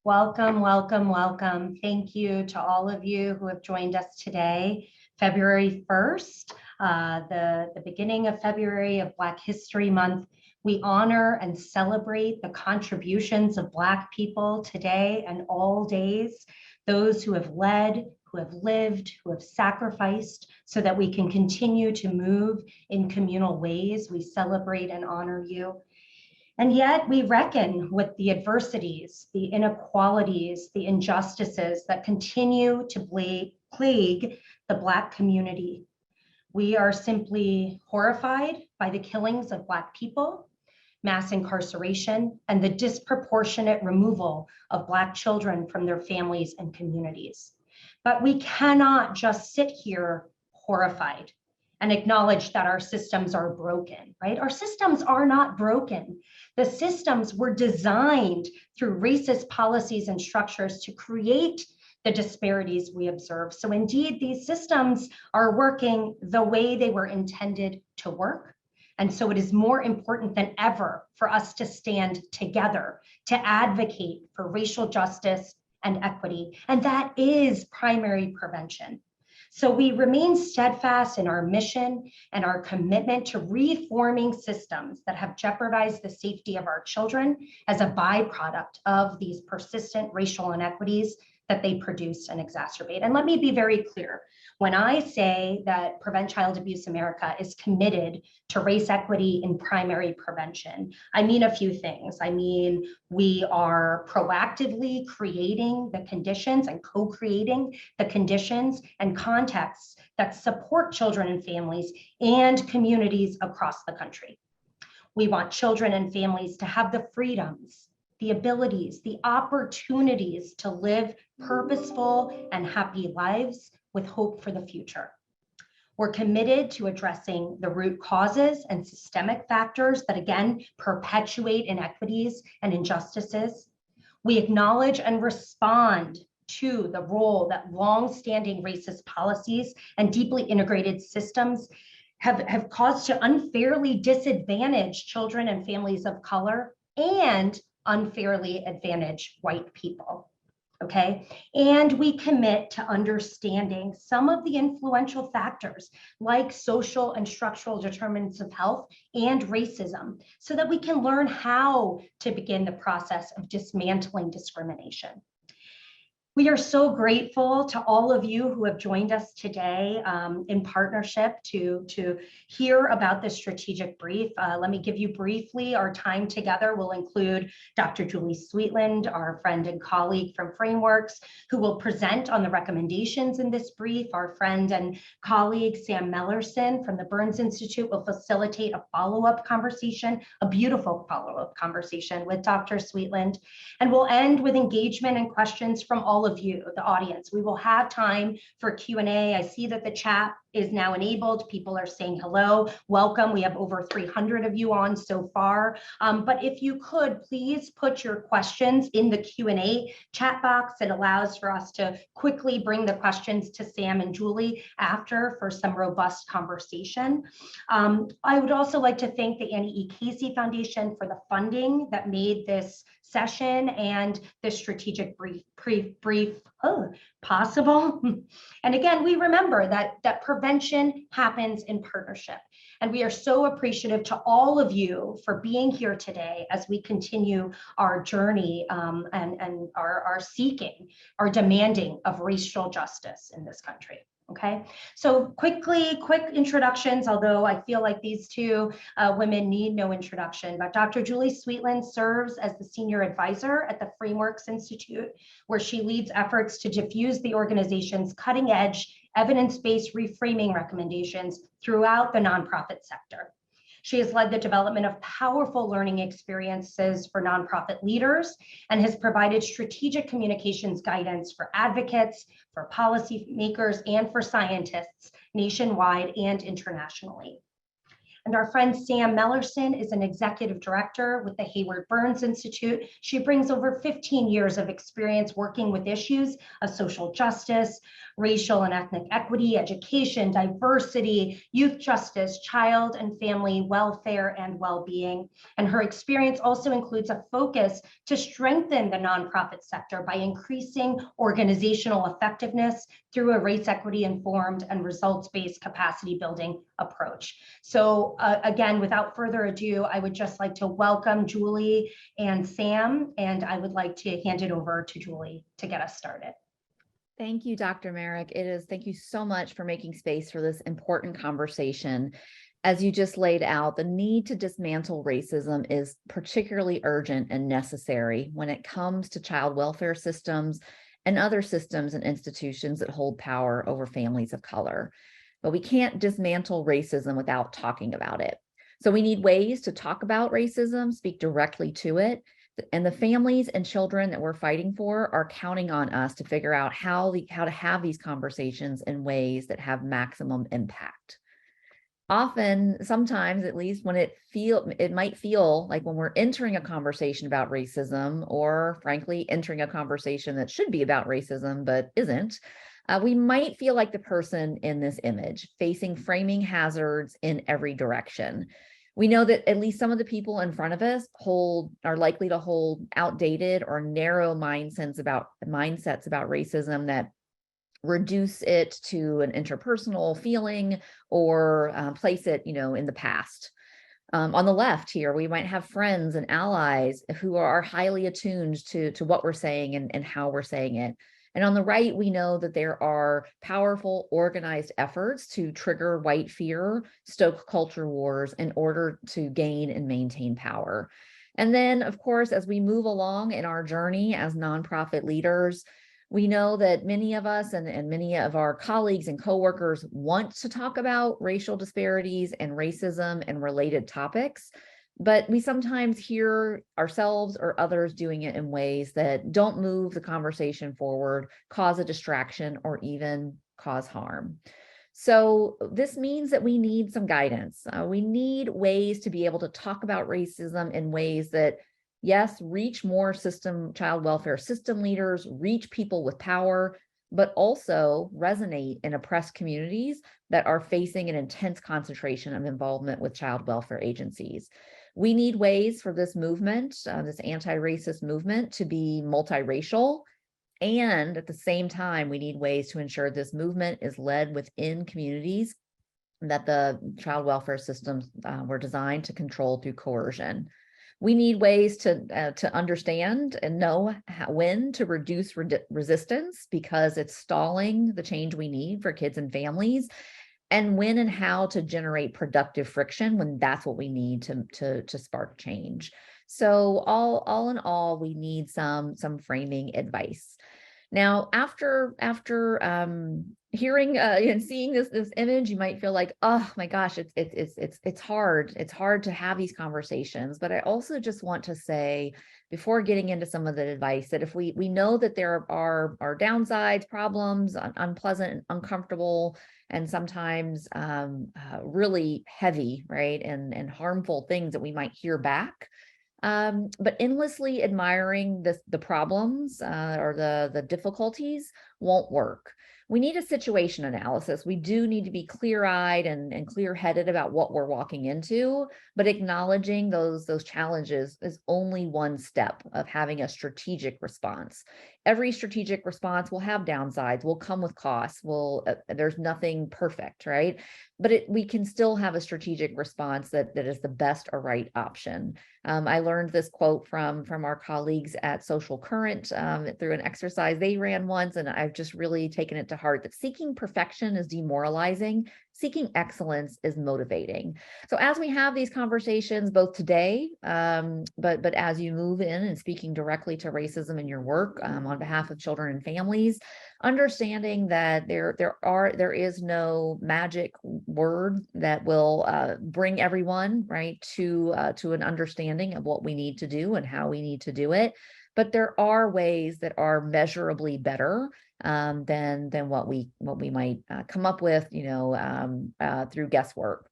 Welcome, welcome, welcome. Thank you to all of you who have joined us today, February 1st, the beginning of February of Black History Month. We honor and celebrate the contributions of Black people today and all days, those who have led, who have lived, who have sacrificed so that we can continue to move in communal ways. We celebrate and honor you. And yet we reckon with the adversities, the inequalities, the injustices that continue to plague the Black community. We are simply horrified by the killings of Black people, mass incarceration, and the disproportionate removal of Black children from their families and communities. But we cannot just sit here horrified and acknowledge that our systems are broken, right? Our systems are not broken. The systems were designed through racist policies and structures to create the disparities we observe. So indeed, these systems are working the way they were intended to work. And so it is more important than ever for us to stand together, to advocate for racial justice and equity. And that is primary prevention. So we remain steadfast in our mission and our commitment to reforming systems that have jeopardized the safety of our children as a byproduct of these persistent racial inequities that they produce and exacerbate. And let me be very clear. When I say that Prevent Child Abuse America is committed to race equity in primary prevention, I mean a few things. I mean, we are proactively creating the conditions and co-creating the conditions and contexts that support children and families and communities across the country. We want children and families to have the freedoms, the abilities, the opportunities to live purposeful and happy lives with hope for the future. We're committed to addressing the root causes and systemic factors that, again, perpetuate inequities and injustices. We acknowledge and respond to the role that long-standing racist policies and deeply integrated systems have caused to unfairly disadvantage children and families of color and unfairly advantage white people. Okay, and we commit to understanding some of the influential factors like social and structural determinants of health and racism so that we can learn how to begin the process of dismantling discrimination. We are so grateful to all of you who have joined us today in partnership to hear about this strategic brief. Let me give you briefly, our time together will include Dr. Julie Sweetland, our friend and colleague from Frameworks, who will present on the recommendations in this brief. Our friend and colleague, Sam Mellerson from the Burns Institute, will facilitate a follow-up conversation, a beautiful follow-up conversation with Dr. Sweetland. And we'll end with engagement and questions from all of you, the audience. We will have time for Q&A. I see that the chat is now enabled. People are saying hello, welcome. We have over 300 of you on so far. But if you could, please put your questions in the Q&A chat box. It allows for us to quickly bring the questions to Sam and Julie after for some robust conversation. I would also like to thank the Annie E. Casey Foundation for the funding that made this session and the strategic brief possible. And again, we remember that prevention happens in partnership. And we are so appreciative to all of you for being here today as we continue our journey and our seeking, our demanding of racial justice in this country. Okay, so quick introductions, although I feel like these two women need no introduction, but Dr. Julie Sweetland serves as the Senior Advisor at the Frameworks Institute, where she leads efforts to diffuse the organization's cutting-edge, evidence-based reframing recommendations throughout the nonprofit sector. She has led the development of powerful learning experiences for nonprofit leaders and has provided strategic communications guidance for advocates, for policymakers, and for scientists nationwide and internationally. And our friend Sam Mellerson is an executive director with the Hayward Burns Institute. She brings over 15 years of experience working with issues of social justice, racial and ethnic equity, education, diversity, youth justice, child and family welfare and well-being. And her experience also includes a focus to strengthen the nonprofit sector by increasing organizational effectiveness through a race equity informed and results-based capacity building approach. So again, without further ado, I would just like to welcome Julie and Sam, and I would like to hand it over to Julie to get us started. Thank you, Dr. Merrick. Thank you so much for making space for this important conversation. As you just laid out, the need to dismantle racism is particularly urgent and necessary when it comes to child welfare systems and other systems and institutions that hold power over families of color. But we can't dismantle racism without talking about it. So we need ways to talk about racism, speak directly to it, and the families and children that we're fighting for are counting on us to figure out how to have these conversations in ways that have maximum impact. Often, sometimes, at least when it might feel like when we're entering a conversation about racism, or frankly, entering a conversation that should be about racism but isn't, we might feel like the person in this image, facing framing hazards in every direction. We know that at least some of the people in front of us are likely to hold outdated or narrow mindsets about racism that reduce it to an interpersonal feeling or place it, in the past. On the left here, we might have friends and allies who are highly attuned to what we're saying and how we're saying it. And on the right, we know that there are powerful, organized efforts to trigger white fear, stoke culture wars in order to gain and maintain power. And then, of course, as we move along in our journey as nonprofit leaders, we know that many of us and many of our colleagues and coworkers want to talk about racial disparities and racism and related topics, but we sometimes hear ourselves or others doing it in ways that don't move the conversation forward, cause a distraction, or even cause harm. So this means that we need some guidance. We need ways to be able to talk about racism in ways that, yes, reach more child welfare system leaders, reach people with power, but also resonate in oppressed communities that are facing an intense concentration of involvement with child welfare agencies. We need ways for this movement, this anti-racist movement, to be multiracial. And at the same time, we need ways to ensure this movement is led within communities that the child welfare systems were designed to control through coercion. We need ways to understand and know when to reduce resistance because it's stalling the change we need for kids and families, and when and how to generate productive friction when that's what we need to spark change. So all in all, we need some framing advice. Now, after hearing and seeing this image, you might feel like, oh my gosh, it's hard. It's hard to have these conversations. But I also just want to say, before getting into some of the advice, that if we know that there are downsides, problems, unpleasant, uncomfortable, and sometimes really heavy, right, and harmful things that we might hear back. But endlessly admiring the problems or the difficulties won't work. We need a situation analysis. We do need to be clear-eyed and clear-headed about what we're walking into, but acknowledging those challenges is only one step of having a strategic response. Every strategic response will have downsides, will come with costs, there's nothing perfect, right? But we can still have a strategic response that is the best or right option. I learned this quote from our colleagues at Social Current through an exercise they ran once, and I've just really taken it to heart that seeking perfection is demoralizing. Seeking excellence is motivating. So as we have these conversations, both today, but as you move in and speaking directly to racism in your work on behalf of children and families, understanding that there is no magic word that will bring everyone right to an understanding of what we need to do and how we need to do it. But there are ways that are measurably better than what we might come up with, through guesswork.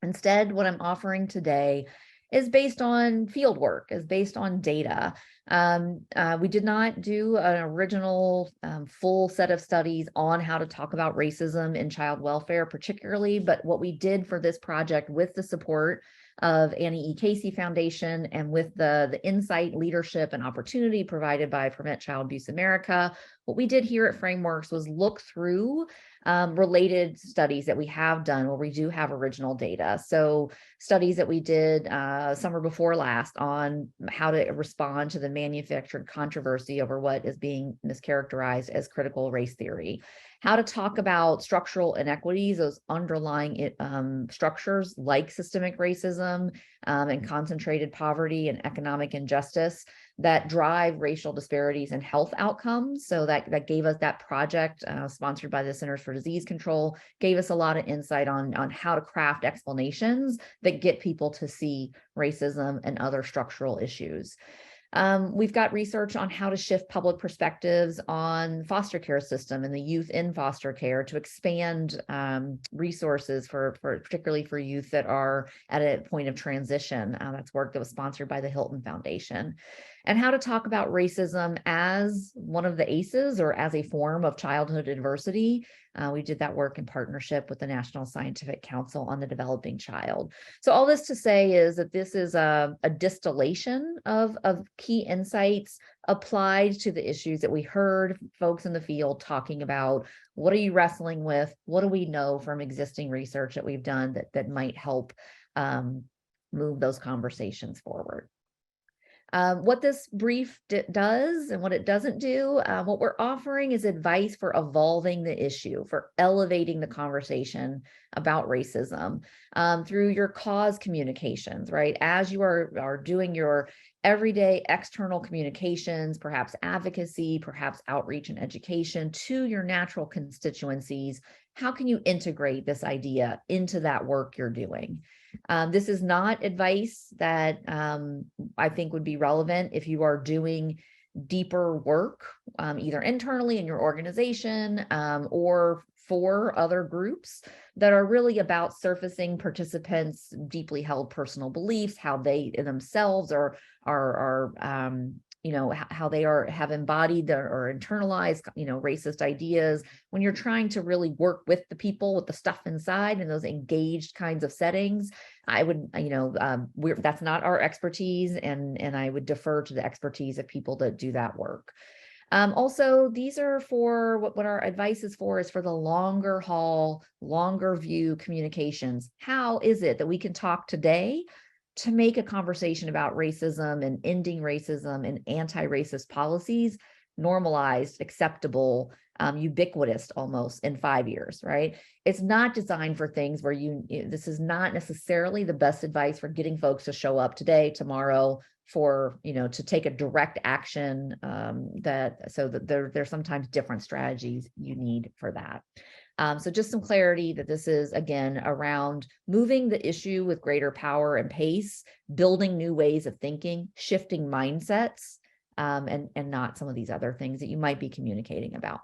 Instead, what I'm offering today is based on field work, is based on data. We did not do an original full set of studies on how to talk about racism in child welfare particularly, but what we did for this project with the support of Annie E. Casey Foundation and with the insight, leadership, and opportunity provided by Prevent Child Abuse America, what we did here at Frameworks was look through related studies that we have done where we do have original data. So studies that we did summer before last on how to respond to the manufactured controversy over what is being mischaracterized as critical race theory. How to talk about structural inequities, those underlying structures like systemic racism and concentrated poverty and economic injustice that drive racial disparities in health outcomes. So that gave us that project sponsored by the Centers for Disease Control, gave us a lot of insight on how to craft explanations that get people to see racism and other structural issues. We've got research on how to shift public perspectives on foster care system and the youth in foster care to expand resources for particularly for youth that are at a point of transition. That's work that was sponsored by the Hilton Foundation. And how to talk about racism as one of the ACEs or as a form of childhood adversity. We did that work in partnership with the National Scientific Council on the Developing Child. So all this to say is that this is a distillation of key insights applied to the issues that we heard folks in the field talking about. What are you wrestling with? What do we know from existing research that we've done that might help move those conversations forward? What this brief does and what it doesn't do, what we're offering is advice for evolving the issue, for elevating the conversation about racism through your cause communications, right? As you are doing your everyday external communications, perhaps advocacy, perhaps outreach and education to your natural constituencies, how can you integrate this idea into that work you're doing? This is not advice that I think would be relevant if you are doing deeper work, either internally in your organization or for other groups that are really about surfacing participants' deeply held personal beliefs, how they themselves are how they have embodied or internalized, racist ideas. When you're trying to really work with the people, with the stuff inside in those engaged kinds of settings, I would, that's not our expertise, and I would defer to the expertise of people that do that work. Also, these are for what our advice is for the longer haul, longer view communications. How is it that we can talk today to make a conversation about racism and ending racism and anti-racist policies normalized, acceptable, ubiquitous almost in 5 years, right? It's not designed for things where this is not necessarily the best advice for getting folks to show up today, tomorrow, for, to take a direct action so that there's sometimes different strategies you need for that. So just some clarity that this is, again, around moving the issue with greater power and pace, building new ways of thinking, shifting mindsets, and not some of these other things that you might be communicating about.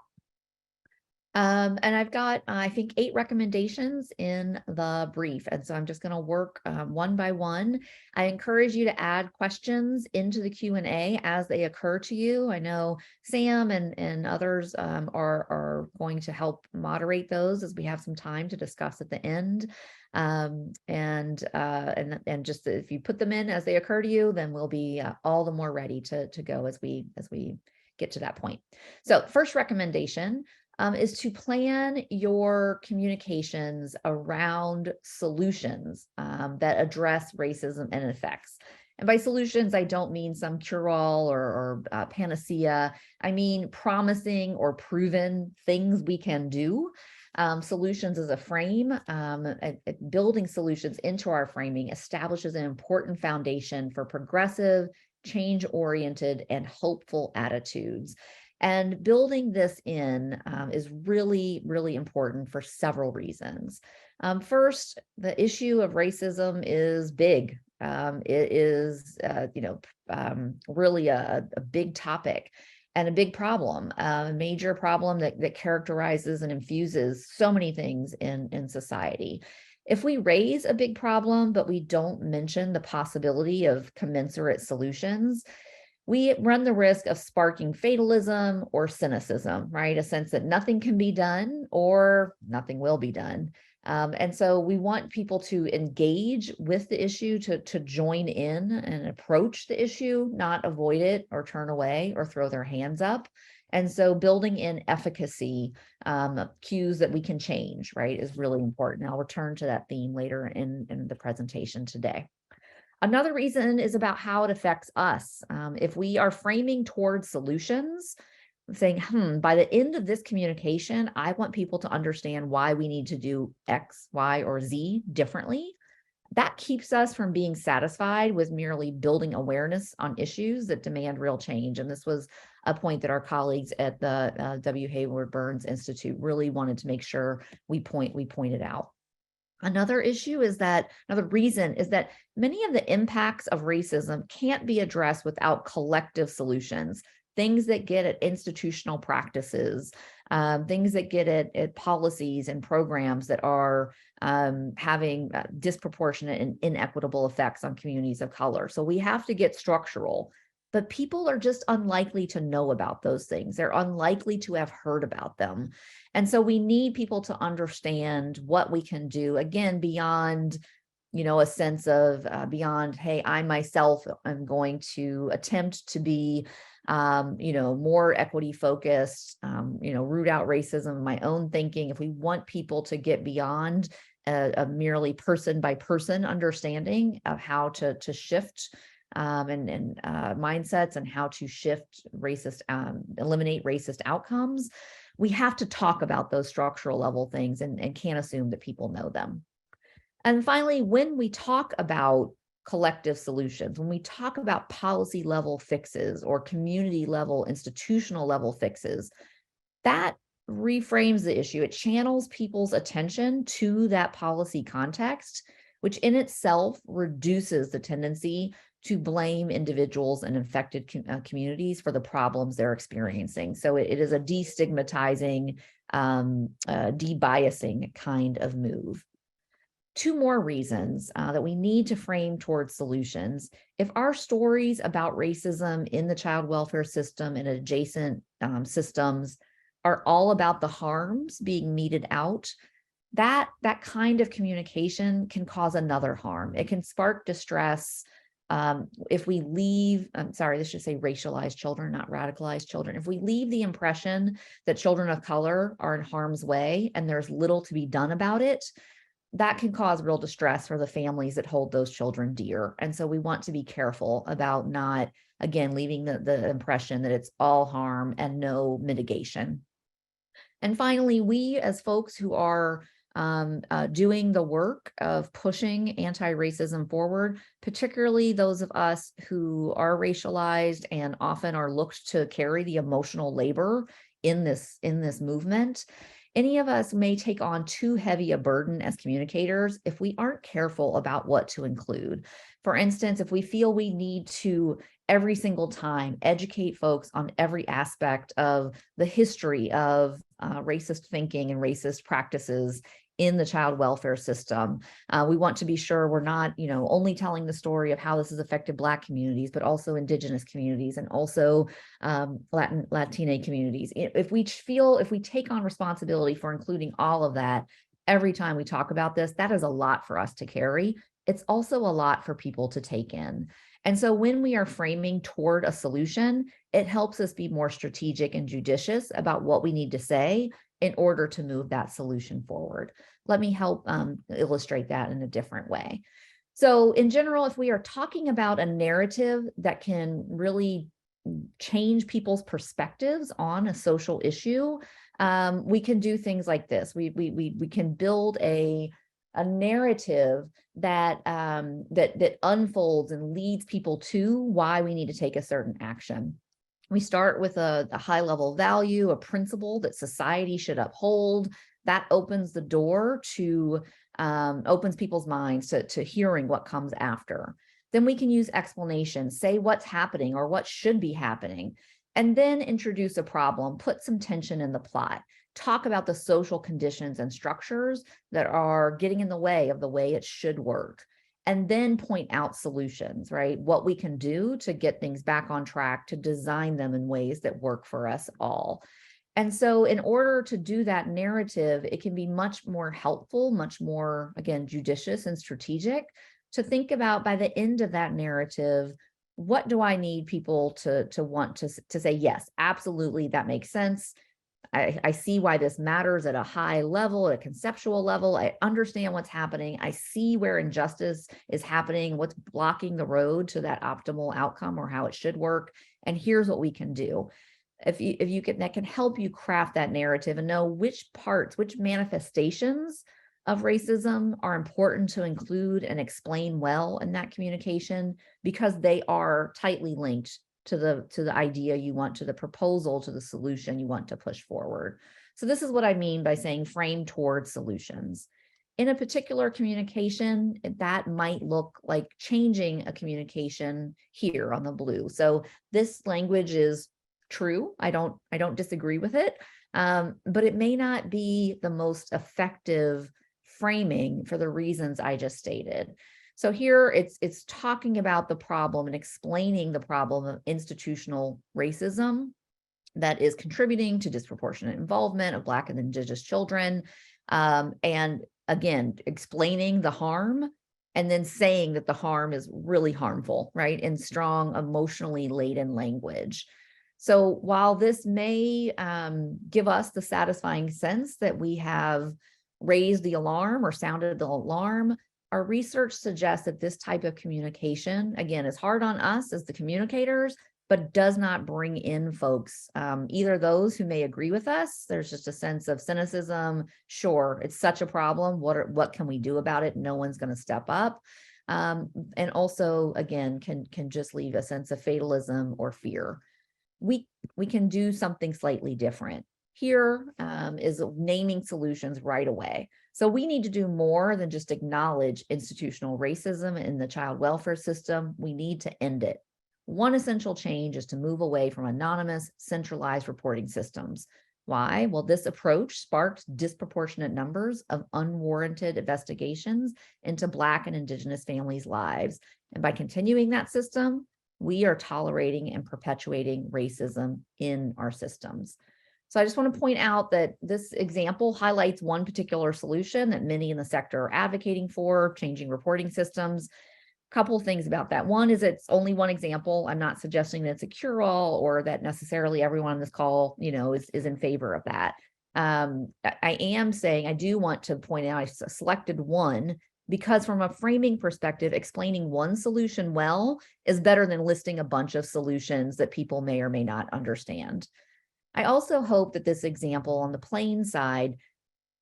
And I've got, I think, 8 recommendations in the brief. And so I'm just going to work one by one. I encourage you to add questions into the Q&A as they occur to you. I know Sam and others are going to help moderate those as we have some time to discuss at the end. And just if you put them in as they occur to you, then we'll be all the more ready to go as we get to that point. So first recommendation is to plan your communications around solutions that address racism and effects. And by solutions, I don't mean some cure-all or panacea. I mean promising or proven things we can do. Solutions as a frame, building solutions into our framing establishes an important foundation for progressive, change-oriented, and hopeful attitudes. And building this in is really, really important for several reasons. First, the issue of racism is big. It is, really a big topic and a big problem, a major problem that characterizes and infuses so many things in society. If we raise a big problem, but we don't mention the possibility of commensurate solutions, we run the risk of sparking fatalism or cynicism, right? A sense that nothing can be done or nothing will be done. And so we want people to engage with the issue, to join in and approach the issue, not avoid it or turn away or throw their hands up. And so building in efficacy, cues that we can change, right, is really important. I'll return to that theme later in the presentation today. Another reason is about how it affects us. If we are framing towards solutions, saying, by the end of this communication, I want people to understand why we need to do X, Y, or Z differently. That keeps us from being satisfied with merely building awareness on issues that demand real change. And this was a point that our colleagues at the W. Hayward Burns Institute really wanted to make sure we pointed out. Another reason is that many of the impacts of racism can't be addressed without collective solutions, things that get at institutional practices, things that get at policies and programs that are having disproportionate and inequitable effects on communities of color. So we have to get structural, but people are just unlikely to know about those things. They're unlikely to have heard about them. And so we need people to understand what we can do, again, beyond, a sense of beyond, hey, I myself am going to attempt to be, more equity focused, root out racism, my own thinking. If we want people to get beyond a merely person by person understanding of how to shift and mindsets and how to shift eliminate racist outcomes, we have to talk about those structural level things and can't assume that people know them. And finally, when we talk about collective solutions, when we talk about policy level fixes or community level, institutional level fixes, that reframes the issue. It channels people's attention to that policy context, which in itself reduces the tendency to blame individuals and infected communities for the problems they're experiencing. So it is a destigmatizing, debiasing kind of move. Two more reasons that we need to frame towards solutions. If our stories about racism in the child welfare system and adjacent systems are all about the harms being meted out, that kind of communication can cause another harm. It can spark distress. If we leave, this should say racialized children, not radicalized children. If we leave the impression that children of color are in harm's way and there's little to be done about it, that can cause real distress for the families that hold those children dear. And so we want to be careful about not, again, leaving the impression that it's all harm and no mitigation. And finally, we as folks who are doing the work of pushing anti-racism forward, particularly those of us who are racialized and often are looked to carry the emotional labor in this movement, any of us may take on too heavy a burden as communicators if we aren't careful about what to include. For instance, if we feel we need to every single time educate folks on every aspect of the history of racist thinking and racist practices in the child welfare system, we want to be sure we're not, only telling the story of how this has affected Black communities, but also Indigenous communities and also Latina communities. If we take on responsibility for including all of that every time we talk about this, that is a lot for us to carry. It's also a lot for people to take in. And so when we are framing toward a solution, it helps us be more strategic and judicious about what we need to say in order to move that solution forward. Let me help illustrate that in a different way. So in general, if we are talking about a narrative that can really change people's perspectives on a social issue, we can do things like this. We can build a narrative that unfolds and leads people to why we need to take a certain action. We start with a high level value, a principle that society should uphold. That opens the door to, opens people's minds to hearing what comes after. Then we can use explanations, say what's happening or what should be happening, and then introduce a problem, put some tension in the plot. talk about the social conditions and structures that are getting in the way of the way it should work, and then point out solutions, right? What we can do to get things back on track, to design them in ways that work for us all. And so in order to do that narrative, it can be much more helpful, much more, again, judicious and strategic to think about by the end of that narrative, what do I need people to want to say, yes, absolutely, that makes sense. I see why this matters at a high level, at a conceptual level. I understand what's happening. I see where injustice is happening, what's blocking the road to that optimal outcome or how it should work. And here's what we can do. If you can, that can help you craft that narrative and know which parts, which manifestations of racism are important to include and explain well in that communication, because they are tightly linked to the idea you want, to the proposal, to the solution you want to push forward. So this is what I mean by saying frame towards solutions. In a particular communication, that might look like changing a communication here on the blue. So this language is true. I don't disagree with it, but it may not be the most effective framing for the reasons I just stated. So here it's talking about the problem and explaining the problem of institutional racism that is contributing to disproportionate involvement of Black and Indigenous children. And again, explaining the harm and then saying that the harm is really harmful, right? In strong, emotionally laden language. So while this may give us the satisfying sense that we have raised the alarm or sounded the alarm, our research suggests that this type of communication, again, is hard on us as the communicators, but does not bring in folks, either those who may agree with us. There's just a sense of cynicism. Sure, it's such a problem. What can we do about it? No one's going to step up. And also, again, can just leave a sense of fatalism or fear. We can do something slightly different. Here is naming solutions right away. So we need to do more than just acknowledge institutional racism in the child welfare system. We need to end it. One essential change is to move away from anonymous, centralized reporting systems. Why? Well, this approach sparked disproportionate numbers of unwarranted investigations into Black and Indigenous families' lives. And by continuing that system, we are tolerating and perpetuating racism in our systems. So I just want to point out that this example highlights one particular solution that many in the sector are advocating for, changing reporting systems. A couple of things about that. One is it's only one example. I'm not suggesting that it's a cure-all or that necessarily everyone on this call, is in favor of that. I am saying I do want to point out I selected one because from a framing perspective, explaining one solution well is better than listing a bunch of solutions that people may or may not understand. I also hope that this example on the plain side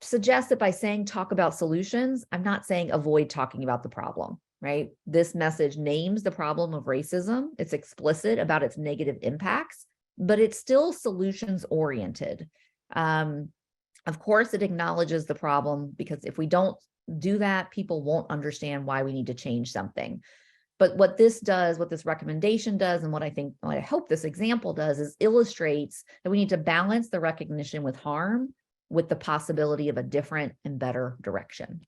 suggests that by saying talk about solutions, I'm not saying avoid talking about the problem, right? This message names the problem of racism. It's explicit about its negative impacts, but it's still solutions oriented. Of course, it acknowledges the problem because if we don't do that, people won't understand why we need to change something. But what this does, what this recommendation does, and what I hope this example does is illustrates that we need to balance the recognition with harm with the possibility of a different and better direction.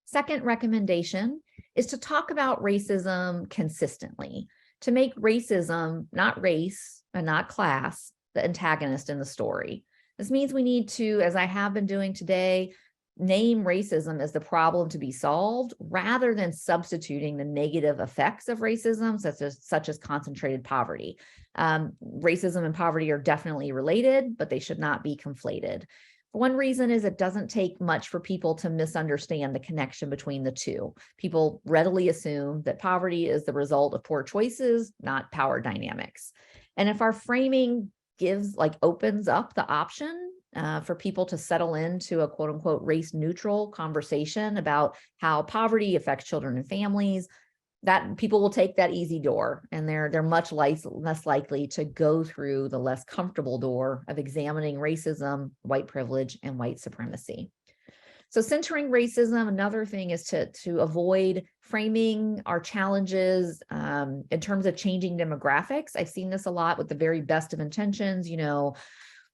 Second recommendation is to talk about racism consistently, to make racism, not race and not class, the antagonist in the story. This means we need to, as I have been doing today, name racism as the problem to be solved rather than substituting the negative effects of racism, such as concentrated poverty. Racism and poverty are definitely related, but they should not be conflated. One reason is it doesn't take much for people to misunderstand the connection between the two. People readily assume that poverty is the result of poor choices, not power dynamics. And if our framing opens up the option for people to settle into a quote unquote race neutral conversation about how poverty affects children and families, that people will take that easy door and they're much less likely to go through the less comfortable door of examining racism, white privilege, and white supremacy. So centering racism, another thing is to avoid framing our challenges in terms of changing demographics. I've seen this a lot with the very best of intentions,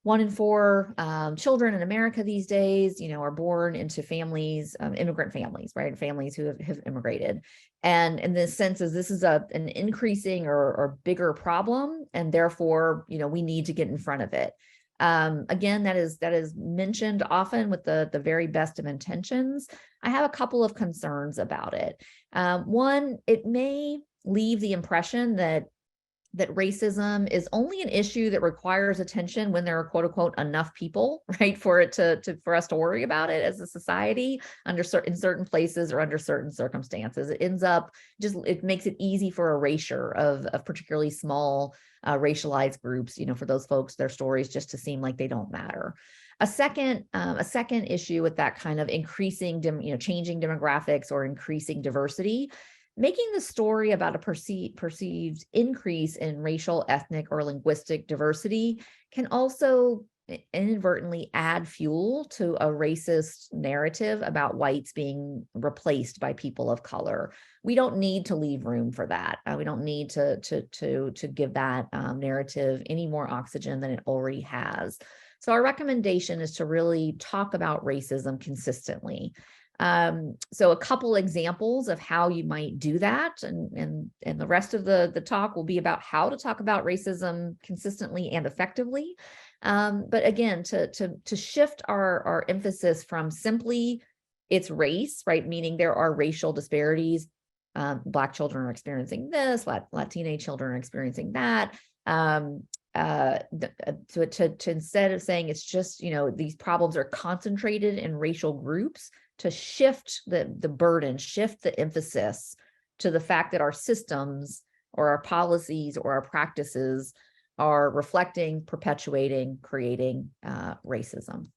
1 in 4 children in America these days, are born into families, immigrant families, right? Families who have immigrated. And in this sense, this is an increasing or bigger problem, and therefore, we need to get in front of it. Again, that is mentioned often with the very best of intentions. I have a couple of concerns about it. One, it may leave the impression that racism is only an issue that requires attention when there are quote unquote enough people, right, for it for us to worry about it as a society in certain places or under certain circumstances. It ends up it makes it easy for erasure of particularly small racialized groups, for those folks, their stories just to seem like they don't matter. A second issue with that kind of increasing, changing demographics or increasing diversity, making the story about a perceived increase in racial, ethnic, or linguistic diversity can also inadvertently add fuel to a racist narrative about whites being replaced by people of color. We don't need to leave room for that. We don't need to give that narrative any more oxygen than it already has. So our recommendation is to really talk about racism consistently. So a couple examples of how you might do that, and the rest of the talk will be about how to talk about racism consistently and effectively. But again, to shift our emphasis from simply it's race, right? Meaning there are racial disparities. Black children are experiencing this, Latina children are experiencing that. To instead of saying it's just, these problems are concentrated in racial groups, to shift the burden, shift the emphasis to the fact that our systems or our policies or our practices are reflecting, perpetuating, creating racism.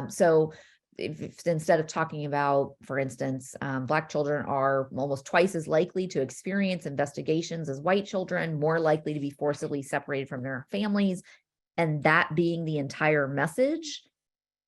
So if instead of talking about, for instance, Black children are almost twice as likely to experience investigations as white children, more likely to be forcibly separated from their families, and that being the entire message,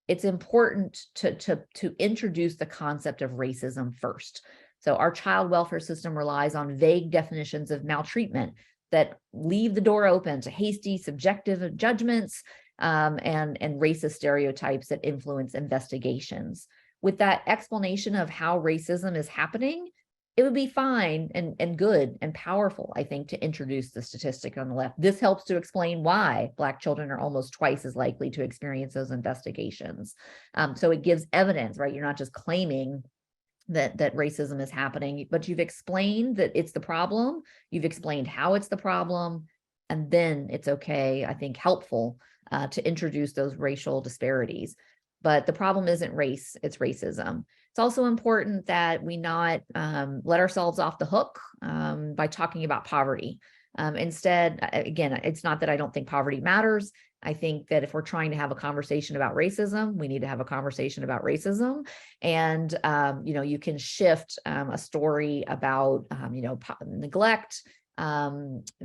it's important to introduce the concept of racism first. So our child welfare system relies on vague definitions of maltreatment that leave the door open to hasty, subjective judgments and racist stereotypes that influence investigations. With that explanation of how racism is happening, it would be fine and good and powerful, I think, to introduce the statistic on the left. This helps to explain why Black children are almost twice as likely to experience those investigations. So it gives evidence, right? You're not just claiming that racism is happening, but you've explained that it's the problem. You've explained how it's the problem. And then it's okay, I think, helpful to introduce those racial disparities. But the problem isn't race, it's racism. It's also important that we not let ourselves off the hook by talking about poverty. Instead, again, it's not that I don't think poverty matters. I think that if we're trying to have a conversation about racism, we need to have a conversation about racism. And, you can shift a story about, neglect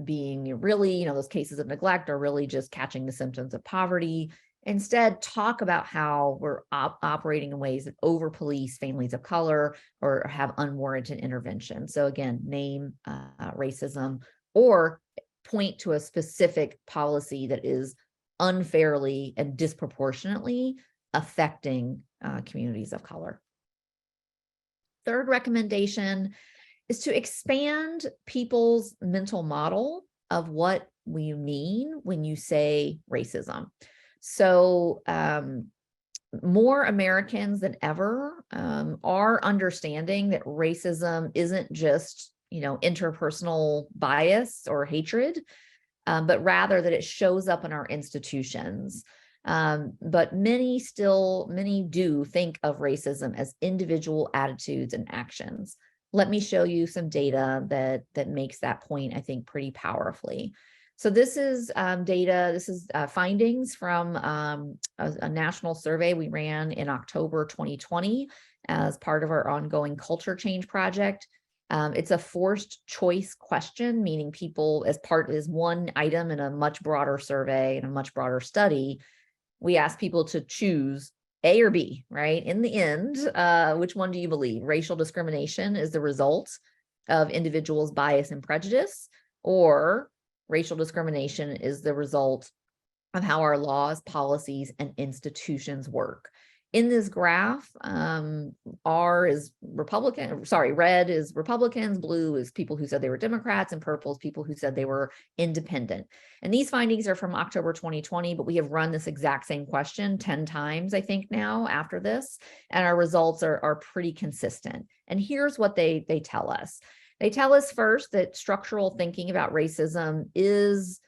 being really, those cases of neglect are really just catching the symptoms of poverty. Instead, talk about how we're operating in ways that over-police families of color or have unwarranted intervention. So again, name racism or point to a specific policy that is unfairly and disproportionately affecting communities of color. Third recommendation is to expand people's mental model of what we mean when you say racism. So more Americans than ever are understanding that racism isn't just, interpersonal bias or hatred, but rather that it shows up in our institutions. But many do think of racism as individual attitudes and actions. Let me show you some data that makes that point, I think, pretty powerfully. So this is data, this is findings from a national survey we ran in October 2020 as part of our ongoing culture change project. It's a forced choice question, meaning people is one item in a much broader survey and a much broader study. We ask people to choose A or B, right? In the end, which one do you believe? Racial discrimination is the result of individuals' bias and prejudice, or racial discrimination is the result of how our laws, policies, and institutions work. In this graph, red is Republicans, blue is people who said they were Democrats, and purple is people who said they were independent. And these findings are from October 2020, but we have run this exact same question 10 times, I think, now after this, and our results are pretty consistent. And here's what they tell us. They tell us first that structural thinking about racism is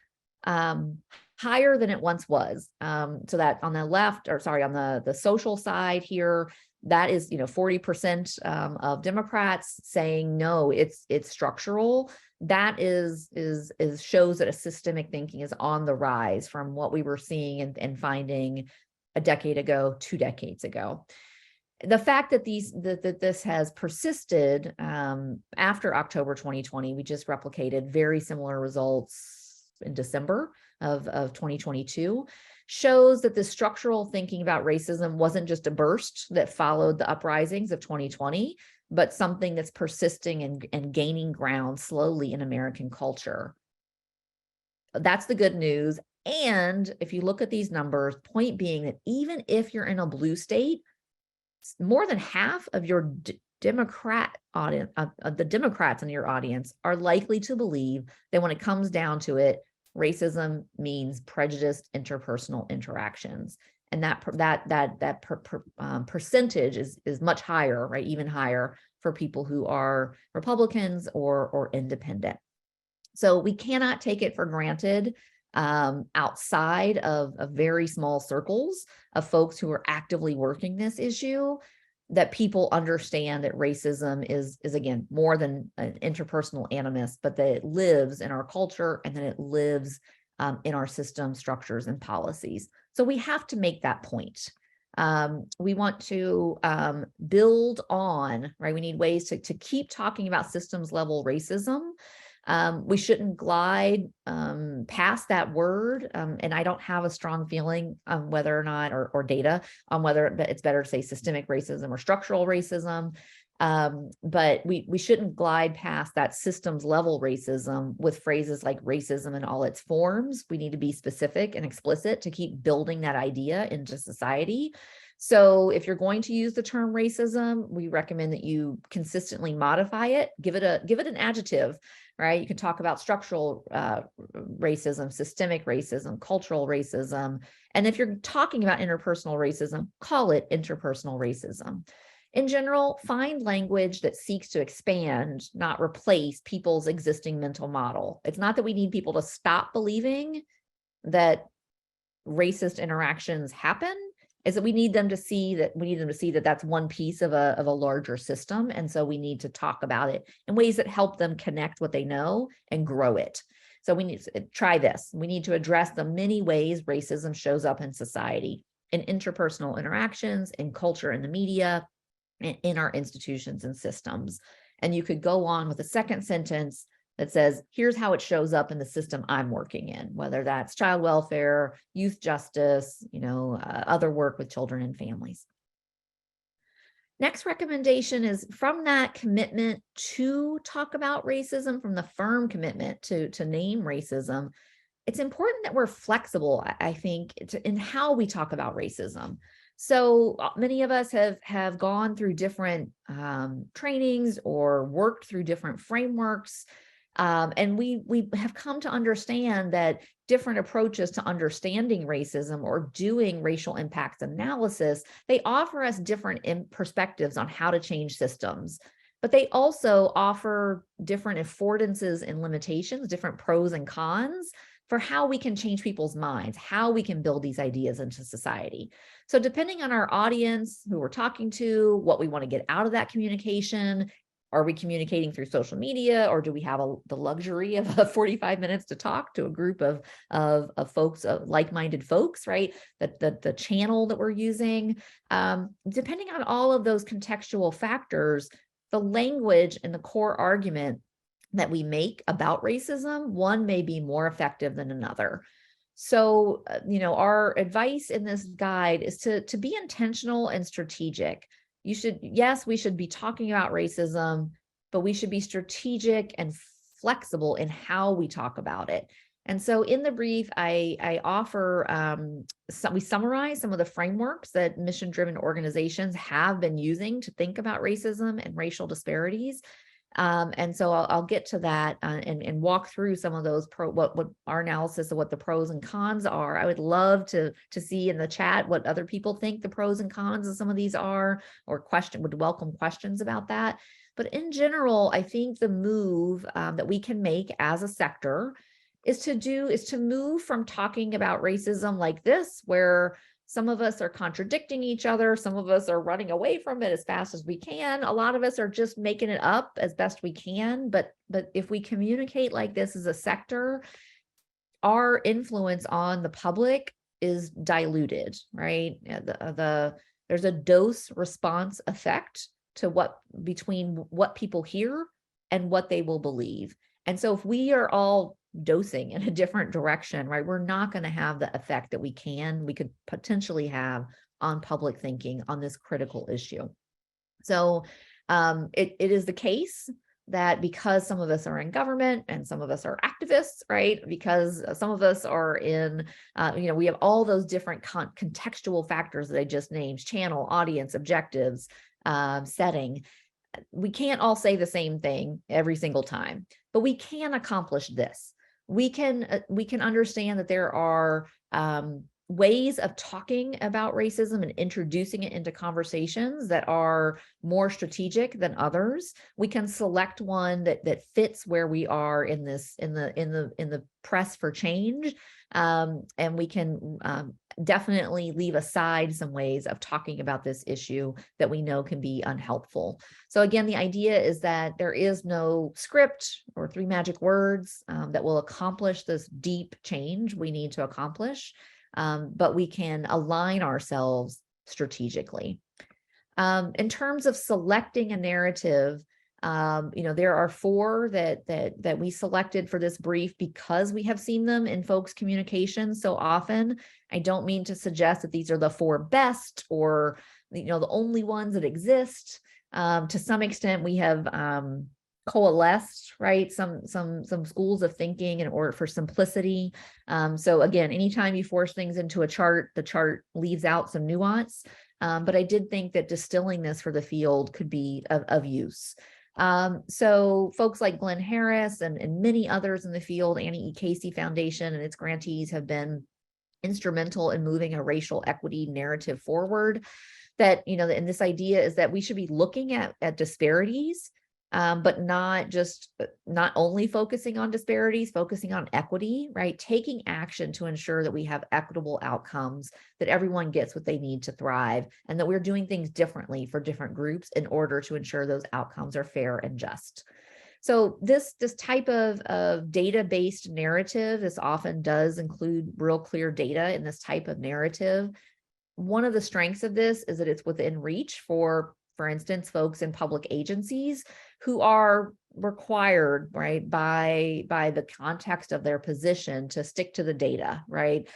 higher than it once was. So that on the left, or sorry, on the social side here, that is, 40% of Democrats saying no, it's structural. That shows that a systemic thinking is on the rise from what we were seeing and finding a decade ago, 2 decades ago. The fact that this has persisted after October 2020, we just replicated very similar results in December of 2022, shows that the structural thinking about racism wasn't just a burst that followed the uprisings of 2020, but something that's persisting and gaining ground slowly in American culture. That's the good news. And if you look at these numbers, point being that even if you're in a blue state, more than half of your Democrat audience, the Democrats in your audience, are likely to believe that when it comes down to it, racism means prejudiced interpersonal interactions, and that percentage is much higher, right? Even higher for people who are Republicans or independent. So we cannot take it for granted outside of very small circles of folks who are actively working this issue, that people understand that racism is again more than an interpersonal animus, but that it lives in our culture and that it lives in our system structures and policies. So we have to make that point. We want to build on, right? We need ways to keep talking about systems level racism. We shouldn't glide past that word, and I don't have a strong feeling on whether or not, or data on whether it's better to say systemic racism or structural racism, but we shouldn't glide past that systems level racism with phrases like racism in all its forms. We need to be specific and explicit to keep building that idea into society. So if you're going to use the term racism, we recommend that you consistently modify it, give it an adjective, right? You can talk about structural racism, systemic racism, cultural racism. And if you're talking about interpersonal racism, call it interpersonal racism. In general, find language that seeks to expand, not replace people's existing mental model. It's not that we need people to stop believing that racist interactions happen, is that we need them to see that that's one piece of a larger system. And so we need to talk about it in ways that help them connect what they know and grow it. So we need to try this. We need to address the many ways racism shows up in society, in interpersonal interactions, in culture, in the media, and in our institutions and systems. And you could go on with a second sentence that says, here's how it shows up in the system I'm working in, whether that's child welfare, youth justice, other work with children and families. Next recommendation is from that commitment to talk about racism, from the firm commitment to name racism, it's important that we're flexible, I think, in how we talk about racism. So many of us have gone through different trainings or worked through different frameworks. And we have come to understand that different approaches to understanding racism or doing racial impacts analysis, they offer us different perspectives on how to change systems, but they also offer different affordances and limitations, different pros and cons for how we can change people's minds, how we can build these ideas into society. So depending on our audience, who we're talking to, what we want to get out of that communication, are we communicating through social media, or do we have the luxury of 45 minutes to talk to a group of folks, like-minded folks, right? The channel that we're using, depending on all of those contextual factors, the language and the core argument that we make about racism, one may be more effective than another. So, our advice in this guide is to be intentional and strategic. We should be talking about racism, but we should be strategic and flexible in how we talk about it. And so in the brief, I offer, we summarize some of the frameworks that mission-driven organizations have been using to think about racism and racial disparities. And so I'll get to that and walk through some of those what our analysis of what the pros and cons are. I would love to see in the chat what other people think the pros and cons of some of these are, or would welcome questions about that. But in general, I think the move that we can make as a sector is to move from talking about racism like this, where some of us are contradicting each other, some of us are running away from it as fast as we can. A lot of us are just making it up as best we can. But if we communicate like this as a sector, our influence on the public is diluted, right? There's a dose response effect to between what people hear and what they will believe. And so if we are all dosing in a different direction, right, we're not going to have the effect that we could potentially have on public thinking on this critical issue. So it is the case that because some of us are in government and some of us are activists, right, because some of us are in, we have all those different contextual factors that I just named: channel, audience, objectives, setting. We can't all say the same thing every single time, but we can accomplish this. We can understand that there are ways of talking about racism and introducing it into conversations that are more strategic than others. We can select one that fits where we are in the press for change, and we can definitely leave aside some ways of talking about this issue that we know can be unhelpful. So again, the idea is that there is no script or 3 magic words that will accomplish this deep change we need to accomplish, but we can align ourselves strategically. In terms of selecting a narrative, there are 4 that we selected for this brief because we have seen them in folks' communication so often. I don't mean to suggest that these are the 4 best or the only ones that exist. To some extent, we have coalesced, right, some schools of thinking in order for simplicity. So again, anytime you force things into a chart, the chart leaves out some nuance. But I did think that distilling this for the field could be of use. So folks like Glenn Harris and many others in the field, Annie E. Casey Foundation and its grantees have been instrumental in moving a racial equity narrative forward. That, and this idea is that we should be looking at disparities, but not only focusing on disparities, focusing on equity, right? Taking action to ensure that we have equitable outcomes, that everyone gets what they need to thrive, and that we're doing things differently for different groups in order to ensure those outcomes are fair and just. So this type of data-based narrative, this often does include real clear data in this type of narrative. One of the strengths of this is that it's within reach for instance, folks in public agencies who are required, right, by the context of their position to stick to the data, right?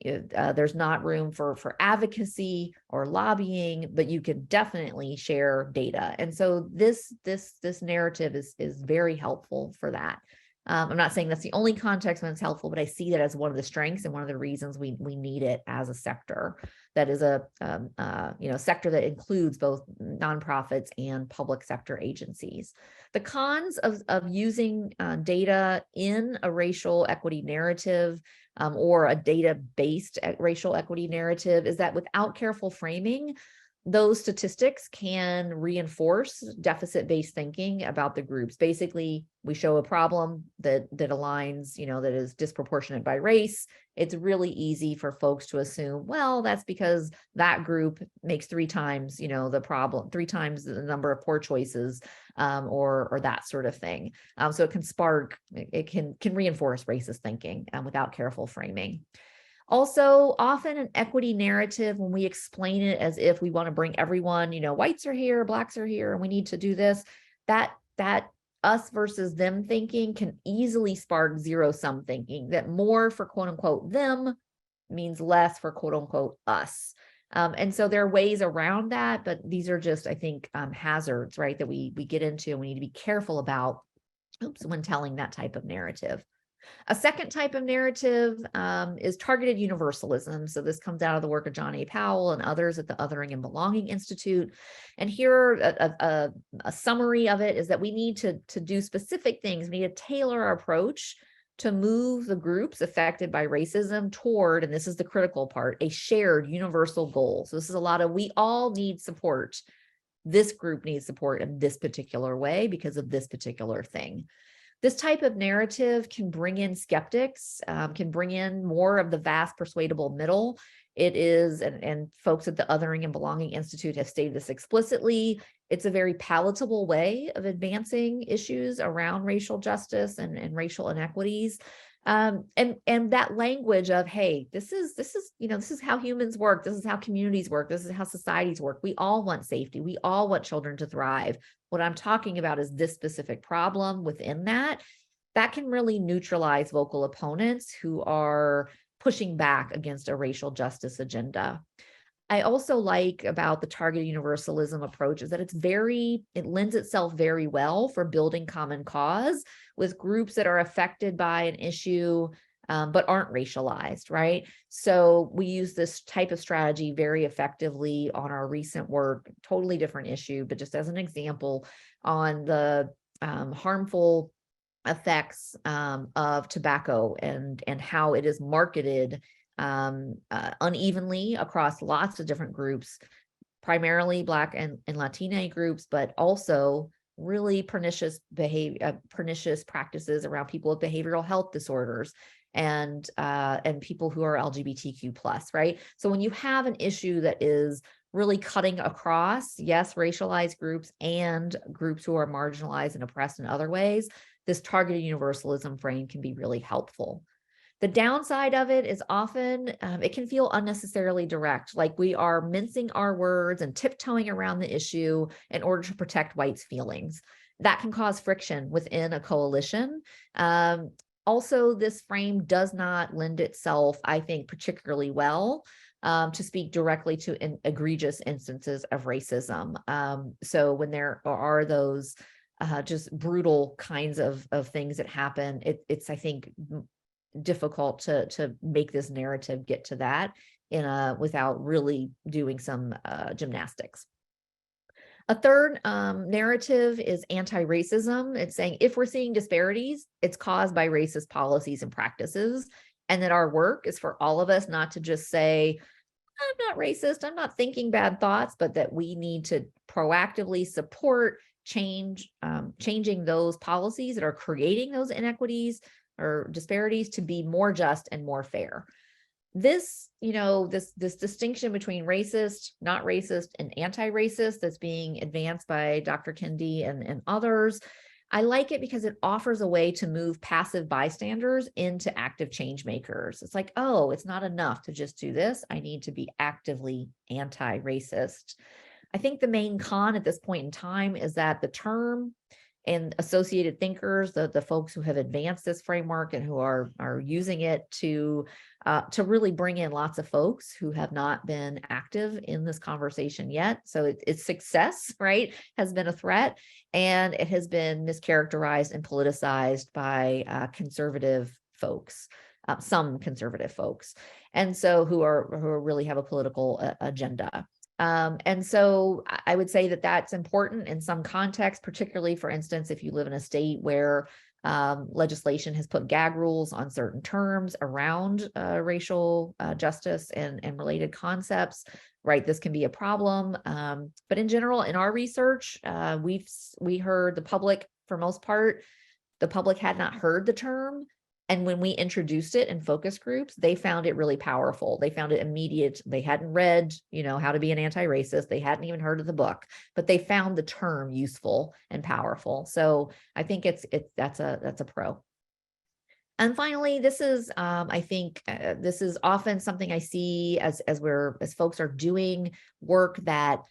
There's not room for advocacy or lobbying, but you can definitely share data. And so this narrative is very helpful for that. I'm not saying that's the only context when it's helpful, but I see that as one of the strengths and one of the reasons we need it as a sector. That is a sector that includes both nonprofits and public sector agencies. The cons of using data in a racial equity narrative or a data-based racial equity narrative is that without careful framing, those statistics can reinforce deficit-based thinking about the groups. Basically, we show a problem that aligns, that is disproportionate by race. It's really easy for folks to assume, well, that's because that group makes 3 times, the problem, 3 times the number of poor choices, or that sort of thing. So it can reinforce racist thinking without careful framing. Also, often an equity narrative, when we explain it as if we want to bring everyone, whites are here, blacks are here, and we need to do this, that us versus them thinking can easily spark zero-sum thinking, that more for quote unquote them means less for quote unquote us. And so there are ways around that, but these are just, I think, hazards, right, that we get into and we need to be careful about when telling that type of narrative. A second type of narrative is targeted universalism. So this comes out of the work of John A. Powell and others at the Othering and Belonging Institute. And here, a summary of it is that we need to do specific things. We need to tailor our approach to move the groups affected by racism toward, and this is the critical part, a shared universal goal. So this is a lot of, we all need support. This group needs support in this particular way because of this particular thing. This type of narrative can bring in skeptics, can bring in more of the vast persuadable middle. It is, and folks at the Othering and Belonging Institute have stated this explicitly, it's a very palatable way of advancing issues around racial justice and racial inequities. And that language of, hey, this is how humans work. This is how communities work. This is how societies work. We all want safety. We all want children to thrive. What I'm talking about is this specific problem within that can really neutralize vocal opponents who are pushing back against a racial justice agenda. I also like about the targeted universalism approach is that it lends itself very well for building common cause with groups that are affected by an issue, but aren't racialized, right? So we use this type of strategy very effectively on our recent work, totally different issue, but just as an example on the harmful effects of tobacco and how it is marketed unevenly across lots of different groups, primarily Black and Latina groups, but also really pernicious practices around people with behavioral health disorders and people who are LGBTQ plus, right? So when you have an issue that is really cutting across, yes, racialized groups and groups who are marginalized and oppressed in other ways, this targeted universalism frame can be really helpful. The downside of it is often it can feel unnecessarily direct, like we are mincing our words and tiptoeing around the issue in order to protect whites' feelings. That can cause friction within a coalition. Also, this frame does not lend itself, I think, particularly well to speak directly to egregious instances of racism. So when there are those just brutal kinds of things that happen, it's I think, difficult to make this narrative get to that without really doing some gymnastics. A third narrative is anti-racism. It's saying if we're seeing disparities, it's caused by racist policies and practices, and that our work is for all of us not to just say, I'm not racist, I'm not thinking bad thoughts, but that we need to proactively support changing those policies that are creating those inequities or disparities to be more just and more fair. This distinction between racist, not racist, and anti-racist that's being advanced by Dr. Kendi and others, I like it because it offers a way to move passive bystanders into active change makers. It's like, oh, it's not enough to just do this. I need to be actively anti-racist. I think the main con at this point in time is that the term and associated thinkers, the folks who have advanced this framework and who are using it to really bring in lots of folks who have not been active in this conversation yet. So its success, right, has been a threat, and it has been mischaracterized and politicized by conservative folks, some conservative folks, and so who really have a political agenda. And so I would say that that's important in some context, particularly, for instance, if you live in a state where legislation has put gag rules on certain terms around racial justice and related concepts, right? This can be a problem. But in general, in our research, we heard the public, for most part, the public had not heard the term. And when we introduced it in focus groups, they found it really powerful. They found it immediate. They hadn't read, How to Be an Anti-Racist. They hadn't even heard of the book, but they found the term useful and powerful. So I think that's a pro. And finally, this is, I think, this is often something I see as folks are doing work that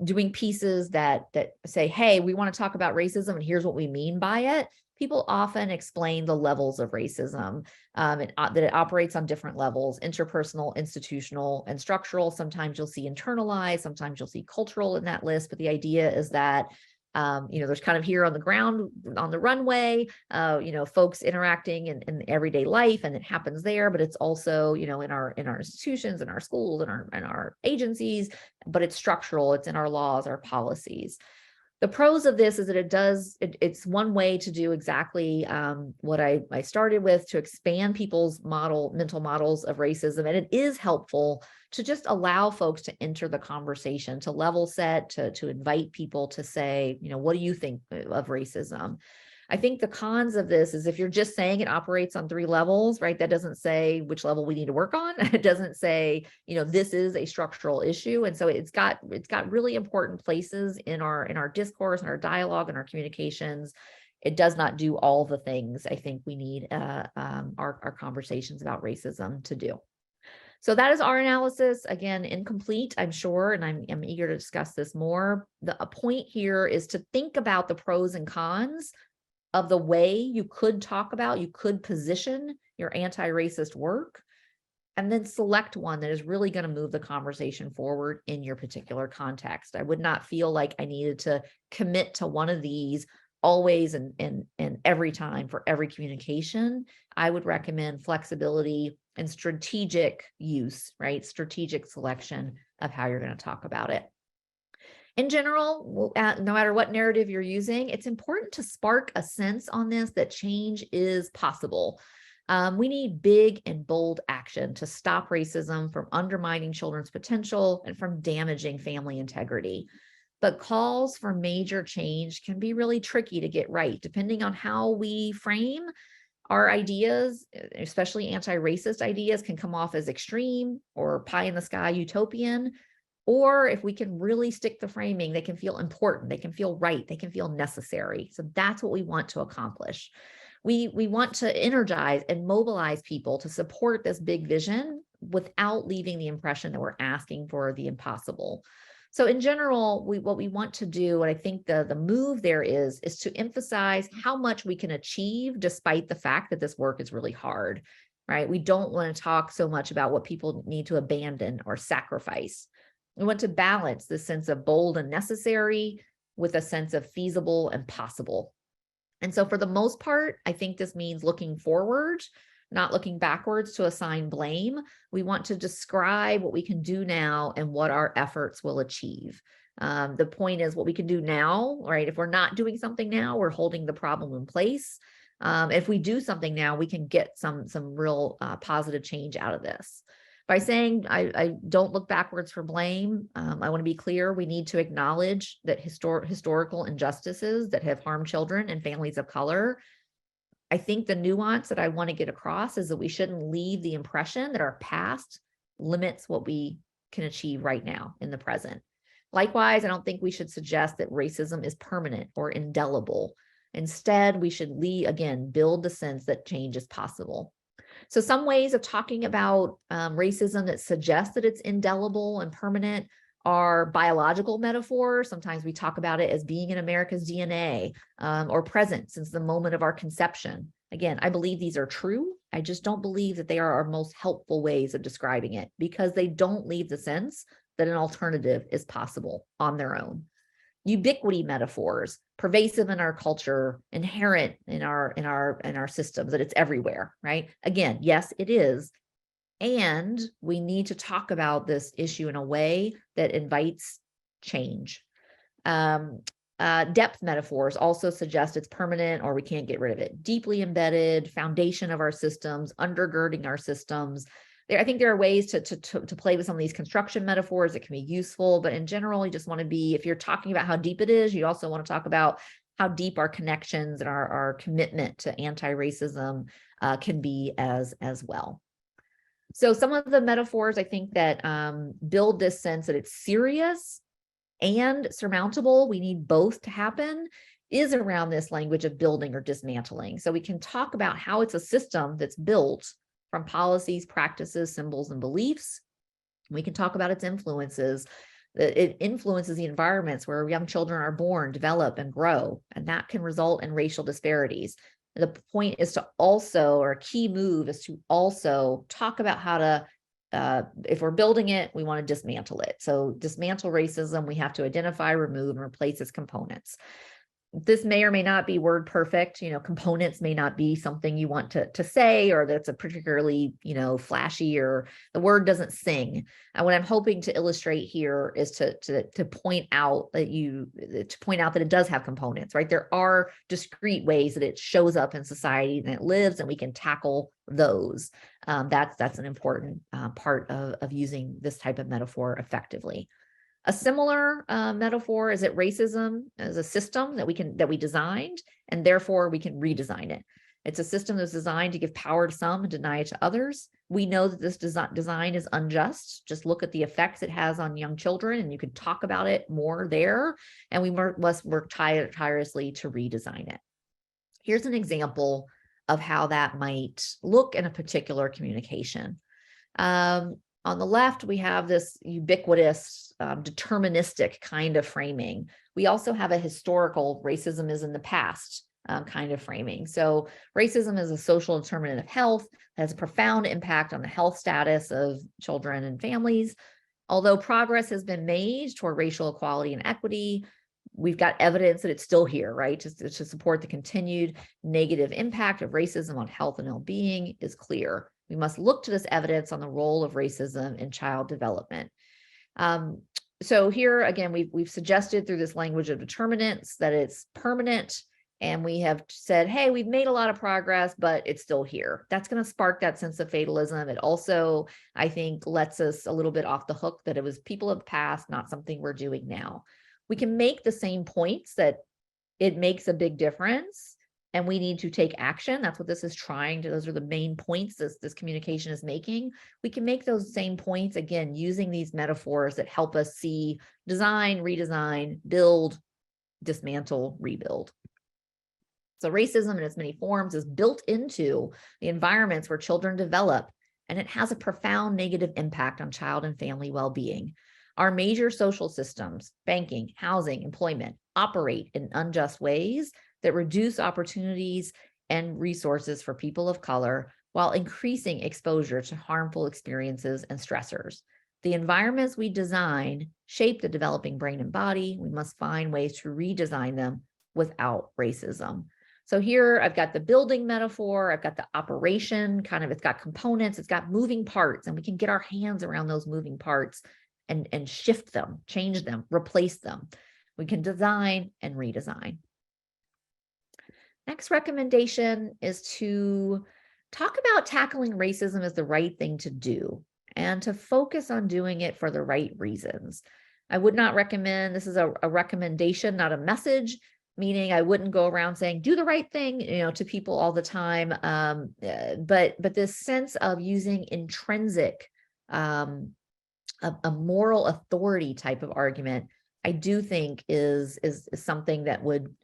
doing pieces that say, hey, we want to talk about racism and here's what we mean by it. People often explain the levels of racism, that it operates on different levels: interpersonal, institutional, and structural. Sometimes you'll see internalized, sometimes you'll see cultural in that list. But the idea is that There's kind of here on the ground, on the runway, folks interacting in everyday life, and it happens there, but it's also, in our institutions, in our schools, in our agencies, but it's structural, it's in our laws, our policies. The pros of this is that it's one way to do exactly what I started with, to expand people's mental models of racism. And it is helpful to just allow folks to enter the conversation, to level set, to invite people to say, what do you think of racism? I think the cons of this is if you're just saying it operates on 3 levels, right? That doesn't say which level we need to work on. It doesn't say, this is a structural issue. And so it's got really important places in our discourse and our dialogue and our communications. It does not do all the things I think we need our conversations about racism to do. So that is our analysis. Again, incomplete, I'm sure, and I'm eager to discuss this more. A point here is to think about the pros and cons of the way you could position your anti-racist work, and then select one that is really going to move the conversation forward in your particular context. I would not feel like I needed to commit to one of these always and every time for every communication. I would recommend flexibility and strategic use, right? Strategic selection of how you're going to talk about it. In general, no matter what narrative you're using, it's important to spark a sense on this that change is possible. We need big and bold action to stop racism from undermining children's potential and from damaging family integrity. But calls for major change can be really tricky to get right, depending on how we frame our ideas, especially anti-racist ideas, can come off as extreme or pie in the sky utopian. Or if we can really stick the framing, they can feel important, they can feel right, they can feel necessary. So that's what we want to accomplish. We want to energize and mobilize people to support this big vision without leaving the impression that we're asking for the impossible. So in general, what we want to do, and I think the move there is to emphasize how much we can achieve despite the fact that this work is really hard, right? We don't want to talk so much about what people need to abandon or sacrifice. We want to balance the sense of bold and necessary with a sense of feasible and possible. And so for the most part, I think this means looking forward, not looking backwards to assign blame. We want to describe what we can do now and what our efforts will achieve. The point is what we can do now, right? If we're not doing something now, we're holding the problem in place. If we do something now, we can get some real positive change out of this. By saying I don't look backwards for blame, I want to be clear, we need to acknowledge that historical injustices that have harmed children and families of color. I think the nuance that I want to get across is that we shouldn't leave the impression that our past limits what we can achieve right now in the present. Likewise, I don't think we should suggest that racism is permanent or indelible. Instead, we should build the sense that change is possible. So some ways of talking about racism that suggest that it's indelible and permanent are biological metaphors. Sometimes we talk about it as being in America's DNA or present since the moment of our conception. Again, I believe these are true. I just don't believe that they are our most helpful ways of describing it because they don't leave the sense that an alternative is possible on their own. Ubiquity metaphors, pervasive in our culture, inherent in our systems, that it's everywhere, right? Again, yes, it is. And we need to talk about this issue in a way that invites change. Depth metaphors also suggest it's permanent or we can't get rid of it. Deeply embedded, foundation of our systems, undergirding our systems. I think there are ways to play with some of these construction metaphors that can be useful, but in general, you just want to be, if you're talking about how deep it is, you also want to talk about how deep our connections and our commitment to anti-racism can be as well. So some of the metaphors I think that build this sense that it's serious and surmountable, we need both to happen, is around this language of building or dismantling. So we can talk about how it's a system that's built from policies, practices, symbols, and beliefs. We can talk about its influences. It influences the environments where young children are born, develop, and grow, and that can result in racial disparities. The point is to also, or a key move is to also talk about how to if we're building it, we want to dismantle it. So dismantle racism, we have to identify, remove, and replace its components. This may or may not be word perfect. Components may not be something you want to say, or that's a particularly, flashy, or the word doesn't sing. And what I'm hoping to illustrate here is to point out that it does have components, right? There are discrete ways that it shows up in society and it lives, and we can tackle those. That's an important part of using this type of metaphor effectively. A similar metaphor is that racism is a system that we designed, and therefore we can redesign it. It's a system that's designed to give power to some and deny it to others. We know that this design is unjust. Just look at the effects it has on young children, and you could talk about it more there. And we must work tirelessly to redesign it. Here's an example of how that might look in a particular communication. On the left, we have this ubiquitous, deterministic kind of framing. We also have a historical racism is in the past kind of framing. So racism is a social determinant of health, has a profound impact on the health status of children and families. Although progress has been made toward racial equality and equity, we've got evidence that it's still here, right? To support the continued negative impact of racism on health and well-being is clear. We must look to this evidence on the role of racism in child development. So here again, we've suggested through this language of determinants that it's permanent, and we have said, hey, we've made a lot of progress, but it's still here. That's going to spark that sense of fatalism. It also, I think, lets us a little bit off the hook that it was people of the past, not something we're doing now. We can make the same points that it makes a big difference, and we need to take action. That's what this is trying to, those are the main points this communication is making. We can make those same points, again, using these metaphors that help us see design, redesign, build, dismantle, rebuild. So racism in its many forms is built into the environments where children develop, and it has a profound negative impact on child and family well-being. Our major social systems, banking, housing, employment, operate in unjust ways that reduce opportunities and resources for people of color while increasing exposure to harmful experiences and stressors. The environments we design shape the developing brain and body. We must find ways to redesign them without racism. So here I've got the building metaphor, I've got the operation, it's got components, it's got moving parts, and we can get our hands around those moving parts and shift them, change them, replace them. We can design and redesign. Next recommendation is to talk about tackling racism as the right thing to do and to focus on doing it for the right reasons. I would not recommend, this is a recommendation, not a message, meaning I wouldn't go around saying, do the right thing, to people all the time. But this sense of using intrinsic, a moral authority type of argument, I do think is something that would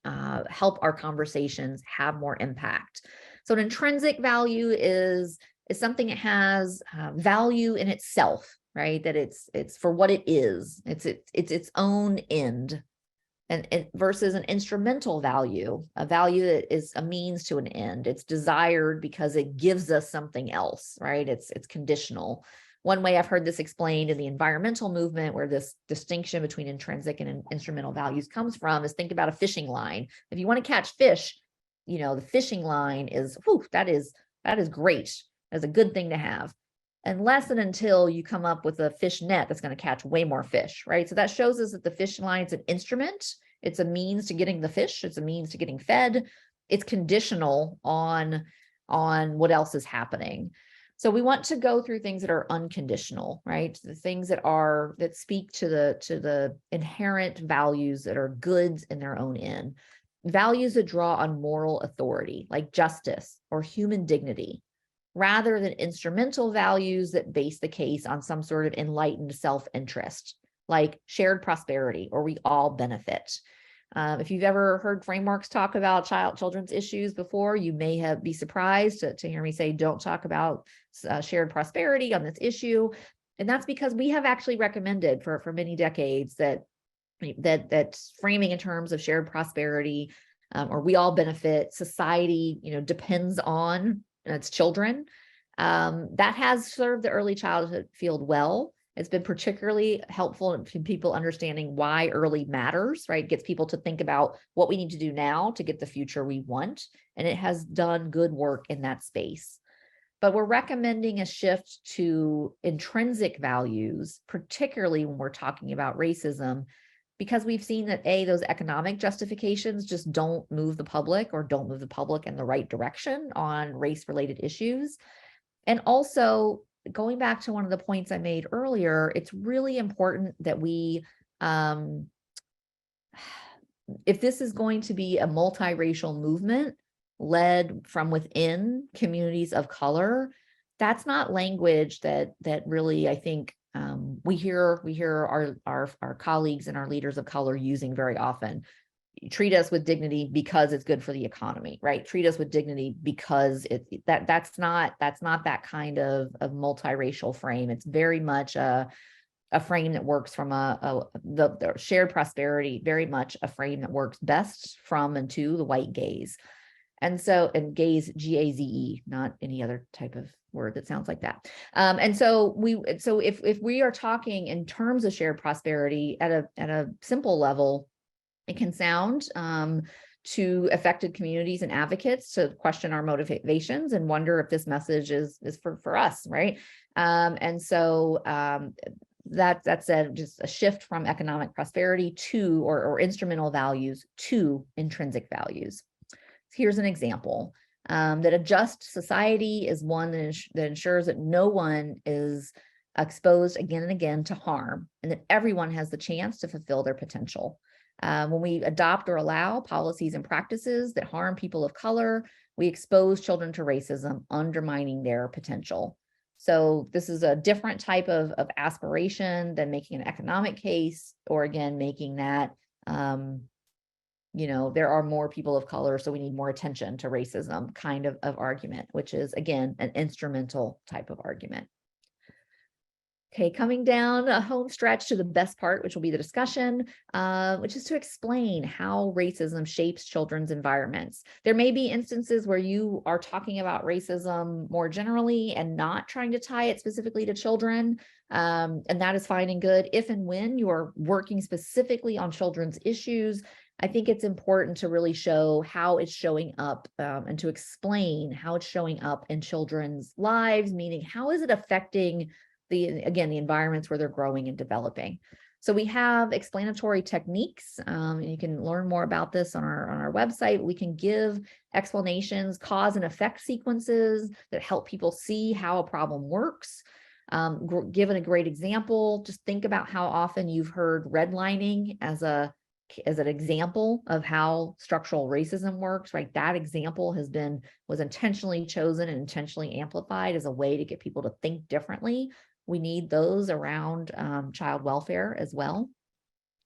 help our conversations have more impact. So an intrinsic value is something that has value in itself, right? That it's for what it is. It's its own end, and versus an instrumental value, a value that is a means to an end. It's desired because it gives us something else, right? It's conditional. One way I've heard this explained in the environmental movement, where this distinction between intrinsic and instrumental values comes from, is think about a fishing line. If you want to catch fish, the fishing line is, that is great. That's a good thing to have. Unless and until you come up with a fish net that's going to catch way more fish, right? So that shows us that the fishing line is an instrument. It's a means to getting the fish. It's a means to getting fed. It's conditional on what else is happening. So we want to go through things that are unconditional, right? The things that speak to the inherent values that are goods in their own end. Values that draw on moral authority, like justice or human dignity, rather than instrumental values that base the case on some sort of enlightened self-interest, like shared prosperity or we all benefit. If you've ever heard frameworks talk about children's issues before, you may be surprised to hear me say, don't talk about shared prosperity on this issue. And that's because we have actually recommended for many decades that framing in terms of shared prosperity or we all benefit, society, depends on its children. That has served the early childhood field well. It's been particularly helpful in people understanding why early matters, right? It gets people to think about what we need to do now to get the future we want. And it has done good work in that space. But we're recommending a shift to intrinsic values, particularly when we're talking about racism, because we've seen that those economic justifications just don't move the public or don't move the public in the right direction on race-related issues. And also, going back to one of the points I made earlier, it's really important that we, if this is going to be a multiracial movement led from within communities of color, that's not language that really, I think, we hear our colleagues and our leaders of color using very often. Treat us with dignity because it's good for the economy, right? Treat us with dignity because that's not that kind of multiracial frame. It's very much a frame that works from the shared prosperity, very much a frame that works best from and to the white gaze. And gaze, G-A-Z-E, not any other type of word that sounds like that. And so if we are talking in terms of shared prosperity at a simple level, it can sound to affected communities and advocates to question our motivations and wonder if this message is for us, right? That said, just a shift from economic prosperity to or instrumental values to intrinsic values. Here's an example. That a just society is one that ensures that no one is exposed again and again to harm, and that everyone has the chance to fulfill their potential. When we adopt or allow policies and practices that harm people of color, we expose children to racism, undermining their potential. So this is a different type of aspiration than making an economic case, or again, making that, there are more people of color, so we need more attention to racism kind of argument, which is, again, an instrumental type of argument. Okay, coming down a home stretch to the best part, which will be the discussion, which is to explain how racism shapes children's environments. There may be instances where you are talking about racism more generally and not trying to tie it specifically to children, and that is fine and good. If and when you are working specifically on children's issues, I think it's important to really show how it's showing up and to explain how it's showing up in children's lives, meaning how is it affecting the environments where they're growing and developing. So we have explanatory techniques, and you can learn more about this on our website. We can give explanations, cause and effect sequences that help people see how a problem works. Given a great example, just think about how often you've heard redlining as an example of how structural racism works, right? That example was intentionally chosen and intentionally amplified as a way to get people to think differently. We need those around child welfare as well.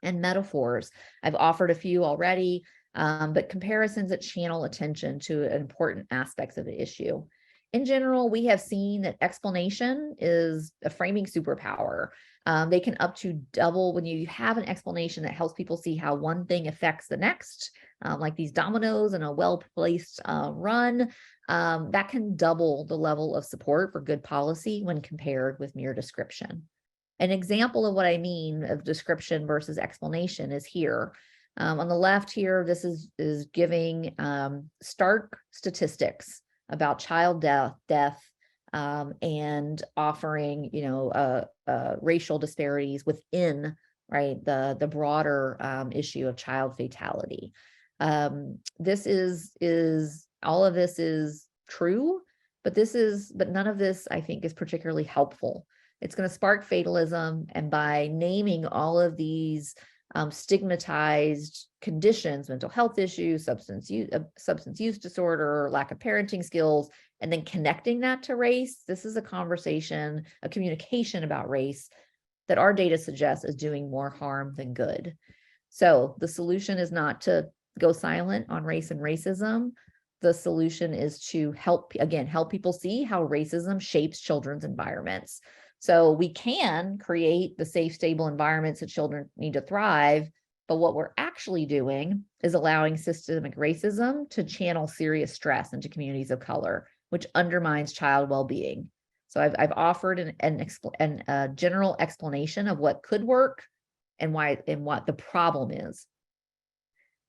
And metaphors, I've offered a few already, but comparisons that channel attention to important aspects of the issue. In general, we have seen that explanation is a framing superpower. They can up to double when you have an explanation that helps people see how one thing affects the next, like these dominoes in a well-placed run. That can double the level of support for good policy when compared with mere description. An example of what I mean of description versus explanation is here. On the left here, this is giving stark statistics about child death and offering, racial disparities within, right, the broader issue of child fatality. All of this is true, but none of this, I think, is particularly helpful. It's going to spark fatalism, and by naming all of these stigmatized conditions, mental health issues, substance use disorder, lack of parenting skills, and then connecting that to race, this is a communication about race that our data suggests is doing more harm than good. So the solution is not to go silent on race and racism. The solution is to help people see how racism shapes children's environments. So we can create the safe, stable environments that children need to thrive, but what we're actually doing is allowing systemic racism to channel serious stress into communities of color. which undermines child well-being. So I've offered a general explanation of what could work and why and what the problem is.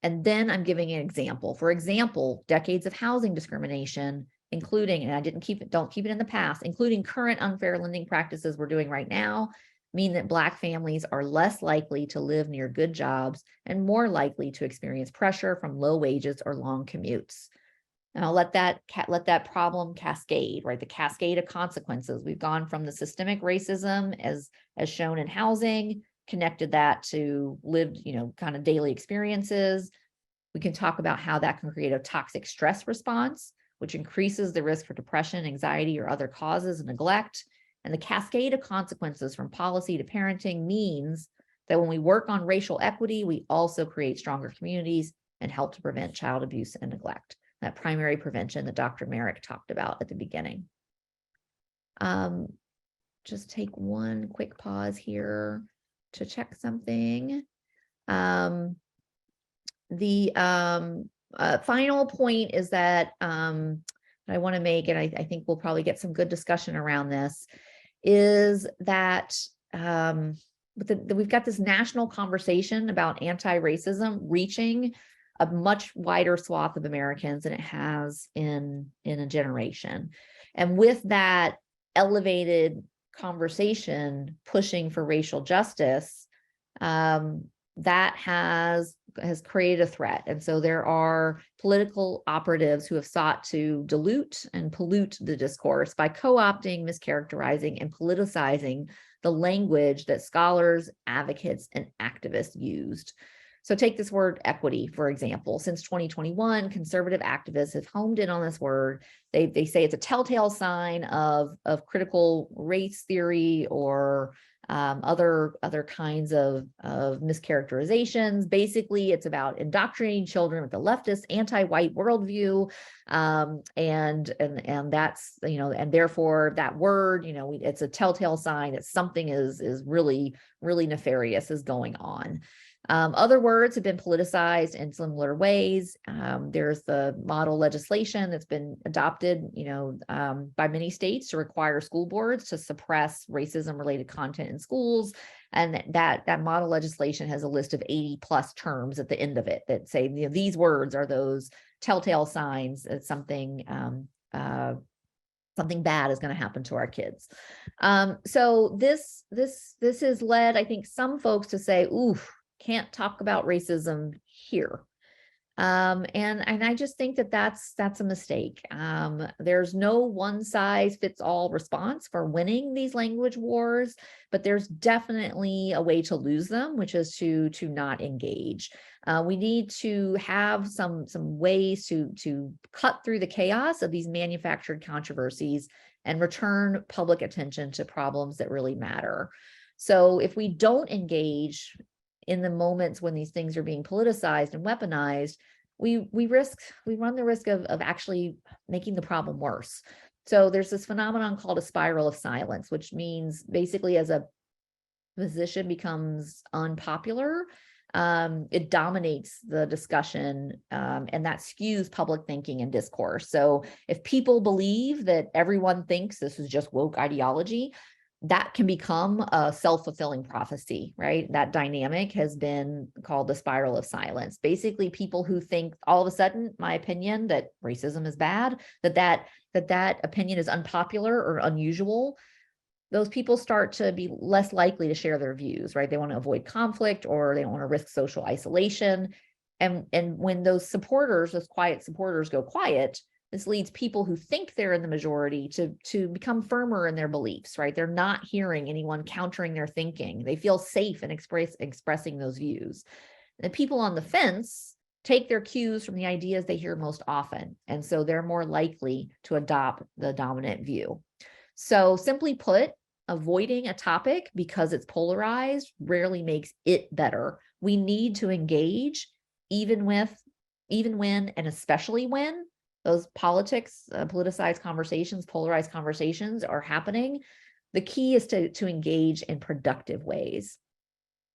And then I'm giving an example. For example, decades of housing discrimination, including, and I don't keep it in the past, including current unfair lending practices we're doing right now, mean that Black families are less likely to live near good jobs and more likely to experience pressure from low wages or long commutes. And I'll let that problem cascade, right? The cascade of consequences. We've gone from the systemic racism as shown in housing, connected that to lived, kind of daily experiences. We can talk about how that can create a toxic stress response, which increases the risk for depression, anxiety, or other causes of neglect. And the cascade of consequences from policy to parenting means that when we work on racial equity, we also create stronger communities and help to prevent child abuse and neglect. That primary prevention that Dr. Merrick talked about at the beginning. Just take one quick pause here to check something. The final point is that I want to make, and I think we'll probably get some good discussion around this, is that we've got this national conversation about anti-racism reaching a much wider swath of Americans than it has in a generation. And with that elevated conversation pushing for racial justice, that has created a threat. And so there are political operatives who have sought to dilute and pollute the discourse by co-opting, mischaracterizing, and politicizing the language that scholars, advocates, and activists used. So take this word equity, for example. Since 2021, conservative activists have honed in on this word. They say it's a telltale sign of critical race theory or other kinds of mischaracterizations. Basically, it's about indoctrinating children with the leftist anti-white worldview, and that's, and therefore that word, it's a telltale sign that something is really nefarious is going on. Other words have been politicized in similar ways. There's the model legislation that's been adopted, by many states to require school boards to suppress racism-related content in schools. And that model legislation has a list of 80+ terms at the end of it that say, these words are those telltale signs that something bad is going to happen to our kids. So this has led, I think, some folks to say, ooh, can't talk about racism here. And I just think that that's a mistake. There's no one size fits all response for winning these language wars, but there's definitely a way to lose them, which is to not engage. We need to have some ways to cut through the chaos of these manufactured controversies and return public attention to problems that really matter. So if we don't engage in the moments when these things are being politicized and weaponized, we run the risk of actually making the problem worse. So there's this phenomenon called a spiral of silence, which means basically as a position becomes unpopular, it dominates the discussion, and that skews public thinking and discourse. So if people believe that everyone thinks this is just woke ideology, that can become a self-fulfilling prophecy, right? That dynamic has been called the spiral of silence. Basically, people who think all of a sudden, my opinion that racism is bad, that opinion is unpopular or unusual, those people start to be less likely to share their views, right? They want to avoid conflict or they don't want to risk social isolation. And when those quiet supporters go quiet, this leads people who think they're in the majority to become firmer in their beliefs, right? They're not hearing anyone countering their thinking. They feel safe in expressing those views. The people on the fence take their cues from the ideas they hear most often. And so they're more likely to adopt the dominant view. So simply put, avoiding a topic because it's polarized rarely makes it better. We need to engage even when and especially when those politicized conversations, polarized conversations are happening. The key is to engage in productive ways.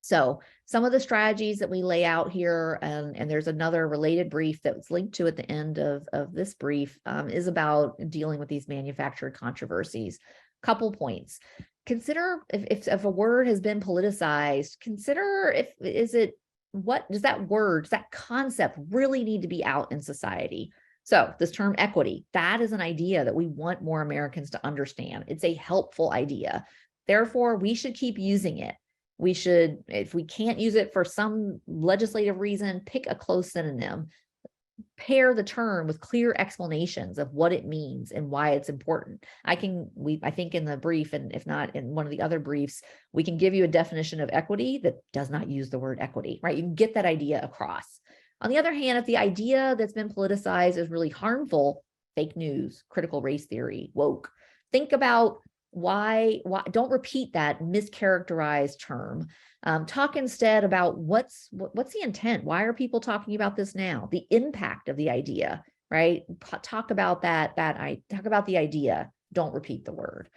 So some of the strategies that we lay out here, and there's another related brief that's linked to at the end of this brief, is about dealing with these manufactured controversies. Couple points. Consider if a word has been politicized, consider what does that concept really need to be out in society? So this term equity, that is an idea that we want more Americans to understand. It's a helpful idea. Therefore, we should keep using it. We should, if we can't use it for some legislative reason, pick a close synonym, pair the term with clear explanations of what it means and why it's important. I think in the brief, and if not in one of the other briefs, we can give you a definition of equity that does not use the word equity, right? You can get that idea across. On the other hand, if the idea that's been politicized is really harmful, fake news, critical race theory, woke, think about why don't repeat that mischaracterized term. Talk instead about what's the intent? Why are people talking about this now? The impact of the idea, right? Talk about talk about the idea. Don't repeat the word.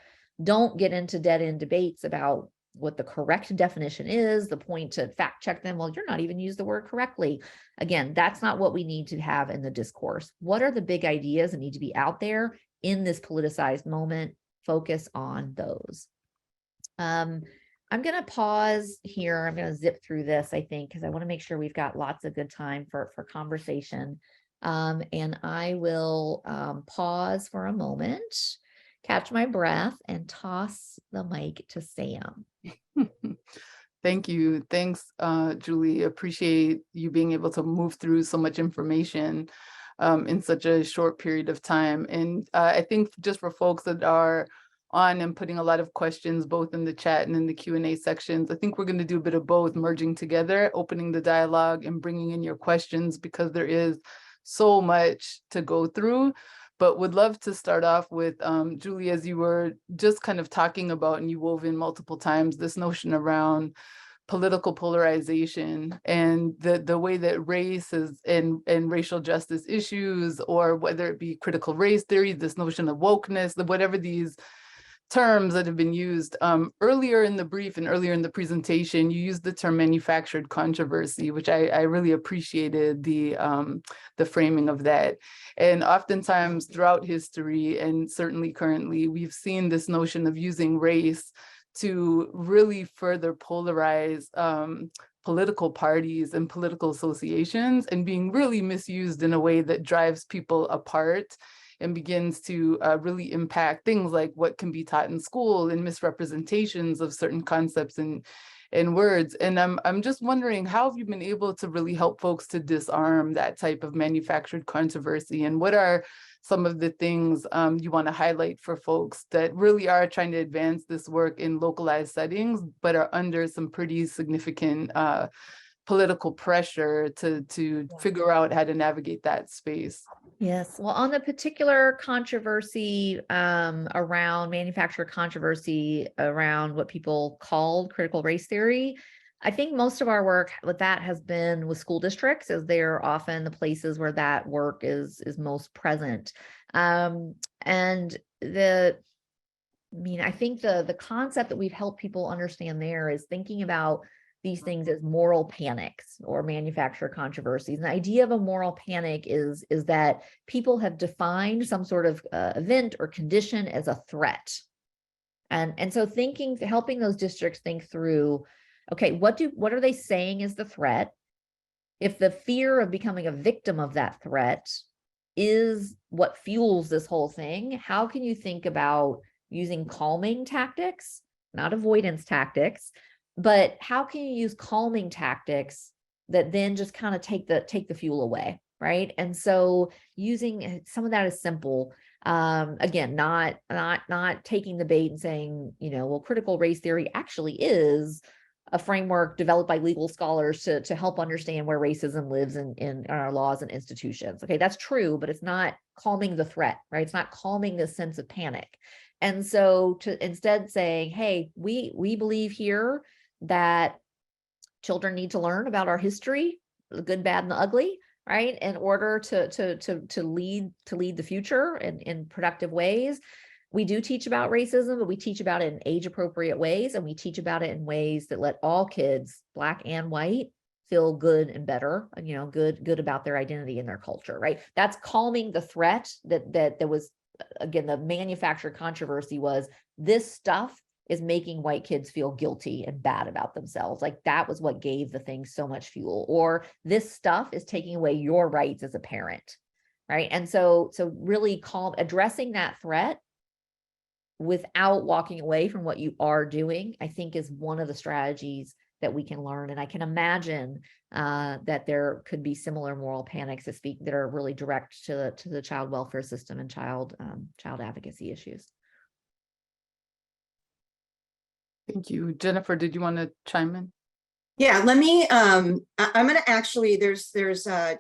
Don't get into dead-end debates about what the correct definition is, the point to fact check them. Well, you're not even used the word correctly. Again, that's not what we need to have in the discourse. What are the big ideas that need to be out there in this politicized moment? Focus on those. I'm going to pause here. I'm going to zip through this, I think, because I want to make sure we've got lots of good time for conversation. And I will pause for a moment, catch my breath, and toss the mic to Sam. Thank you. Thanks, Julie. Appreciate you being able to move through so much information in such a short period of time. And I think just for folks that are on and putting a lot of questions, both in the chat and in the Q&A sections, I think we're going to do a bit of both, merging together, opening the dialogue and bringing in your questions, because there is so much to go through. But would love to start off with Julie, as you were just kind of talking about, and you wove in multiple times, this notion around political polarization and the way that race is and racial justice issues, or whether it be critical race theory, this notion of wokeness, whatever these terms that have been used. Earlier in the brief and earlier in the presentation, you used the term manufactured controversy, which I really appreciated the framing of that. And oftentimes throughout history, and certainly currently, we've seen this notion of using race to really further polarize political parties and political associations, and being really misused in a way that drives people apart and begins to really impact things like what can be taught in school and misrepresentations of certain concepts and words. And I'm just wondering, how have you been able to really help folks to disarm that type of manufactured controversy? And what are some of the things you want to highlight for folks that really are trying to advance this work in localized settings, but are under some pretty significant political pressure to figure out how to navigate that space? Yes. Well, on the particular controversy around manufactured controversy around what people called critical race theory, I think most of our work with that has been with school districts, as they're often the places where that work is most present. I think the concept that we've helped people understand there is thinking about these things as moral panics or manufactured controversies. And the idea of a moral panic is that people have defined some sort of event or condition as a threat. And so helping those districts think through, okay, what are they saying is the threat? If the fear of becoming a victim of that threat is what fuels this whole thing, how can you think about using calming tactics, not avoidance tactics, but how can you use calming tactics that then just kind of take the fuel away, right? And so using some of that is simple. Again, not taking the bait and saying, well, critical race theory actually is a framework developed by legal scholars to help understand where racism lives in our laws and institutions. Okay, that's true, but it's not calming the threat, right? It's not calming this sense of panic. And so to instead saying, hey, we believe here that children need to learn about our history, the good, bad, and the ugly, right? In order to lead the future in productive ways. we do teach about racism, but we teach about it in age appropriate ways. And we teach about it in ways that let all kids, Black and white, feel good and better, good about their identity and their culture, right? That's calming the threat that was, again, the manufactured controversy was this stuff is making white kids feel guilty and bad about themselves. Like that was what gave the thing so much fuel, or this stuff is taking away your rights as a parent, right? And so really addressing that threat without walking away from what you are doing, I think is one of the strategies that we can learn. And I can imagine that there could be similar moral panics that are really direct to the child welfare system and child advocacy issues. Thank you. Jennifer, did you want to chime in? Yeah, let me, I'm going to actually, there's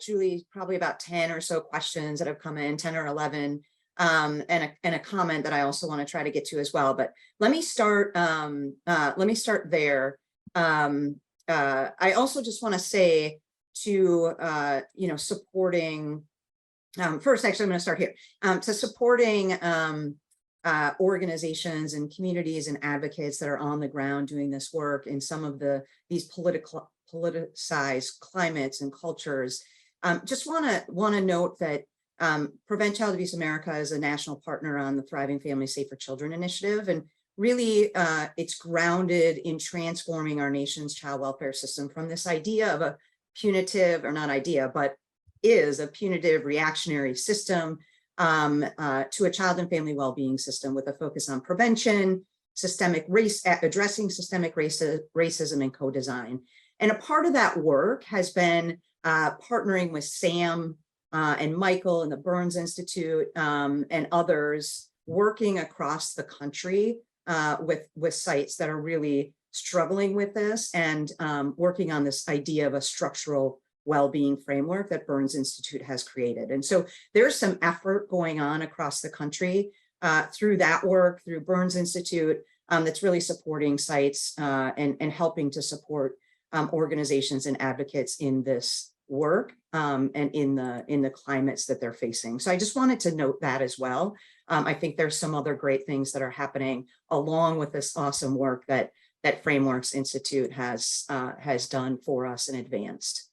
Julie, probably about 10 or so questions that have come in, 10 or 11, and a comment that I also want to try to get to as well. But let me start there. I also just want to say to, supporting, first, actually, I'm going to start here, to supporting organizations and communities and advocates that are on the ground doing this work in some of these politicized climates and cultures. Just want to note that Prevent Child Abuse America is a national partner on the Thriving Families, Safer Children initiative, and really it's grounded in transforming our nation's child welfare system from this idea of a punitive, or not idea, but is a punitive reactionary system to a child and family well-being system with a focus on prevention, addressing systemic racism and co-design. And a part of that work has been partnering with Sam and Michael and the Burns Institute and others, working across the country with sites that are really struggling with this, and working on this idea of a structural well-being framework that Burns Institute has created. And so there's some effort going on across the country through that work, through Burns Institute, that's really supporting sites and helping to support organizations and advocates in this work and in the climates that they're facing. So I just wanted to note that as well. I think there's some other great things that are happening along with this awesome work that Frameworks Institute has done for us and advanced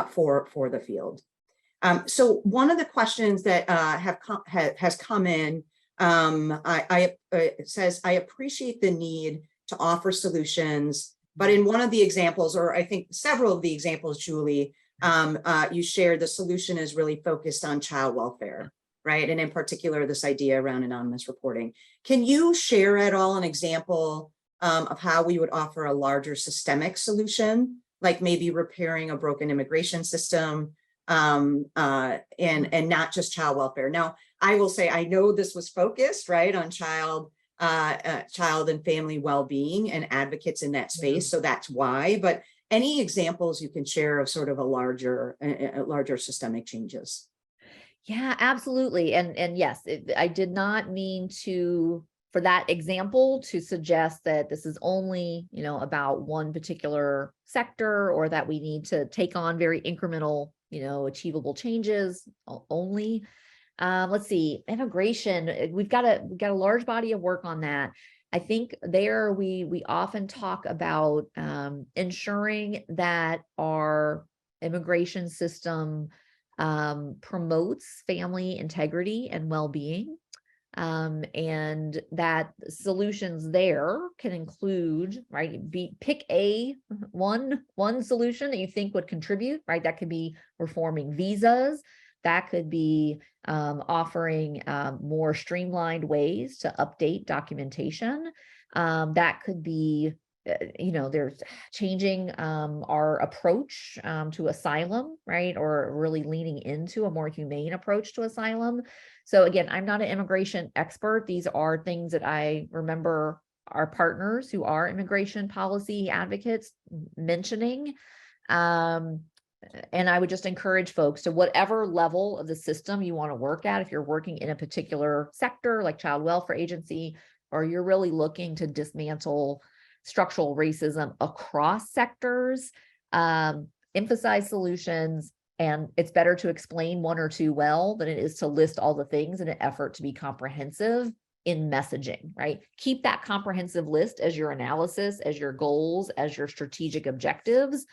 for the field. So one of the questions that has come in, it says, I appreciate the need to offer solutions, but in one of the examples, or I think several of the examples, Julie, you shared the solution is really focused on child welfare, right? And in particular, this idea around anonymous reporting. Can you share at all an example of how we would offer a larger systemic solution, like maybe repairing a broken immigration system, and not just child welfare? Now, I will say, I know this was focused, right, on child and family well-being and advocates in that space, so that's why. But any examples you can share of sort of a larger systemic changes? Yeah, absolutely. And yes, I did not mean for that example to suggest that this is only, about one particular sector, or that we need to take on very incremental, achievable changes only. Let's see, immigration, we've got a large body of work on that. I think there we often talk about ensuring that our immigration system promotes family integrity and well-being. And that solutions there can include, right, pick one solution that you think would contribute, right? That could be reforming visas. That could be offering more streamlined ways to update documentation. That could be, there's changing our approach to asylum, right? Or really leaning into a more humane approach to asylum. So again, I'm not an immigration expert. These are things that I remember our partners who are immigration policy advocates mentioning. And I would just encourage folks to whatever level of the system you want to work at, if you're working in a particular sector like child welfare agency, or you're really looking to dismantle structural racism across sectors, emphasize solutions. And it's better to explain one or two well than it is to list all the things in an effort to be comprehensive. in messaging, right? Keep that comprehensive list as your analysis, as your goals, as your strategic objectives,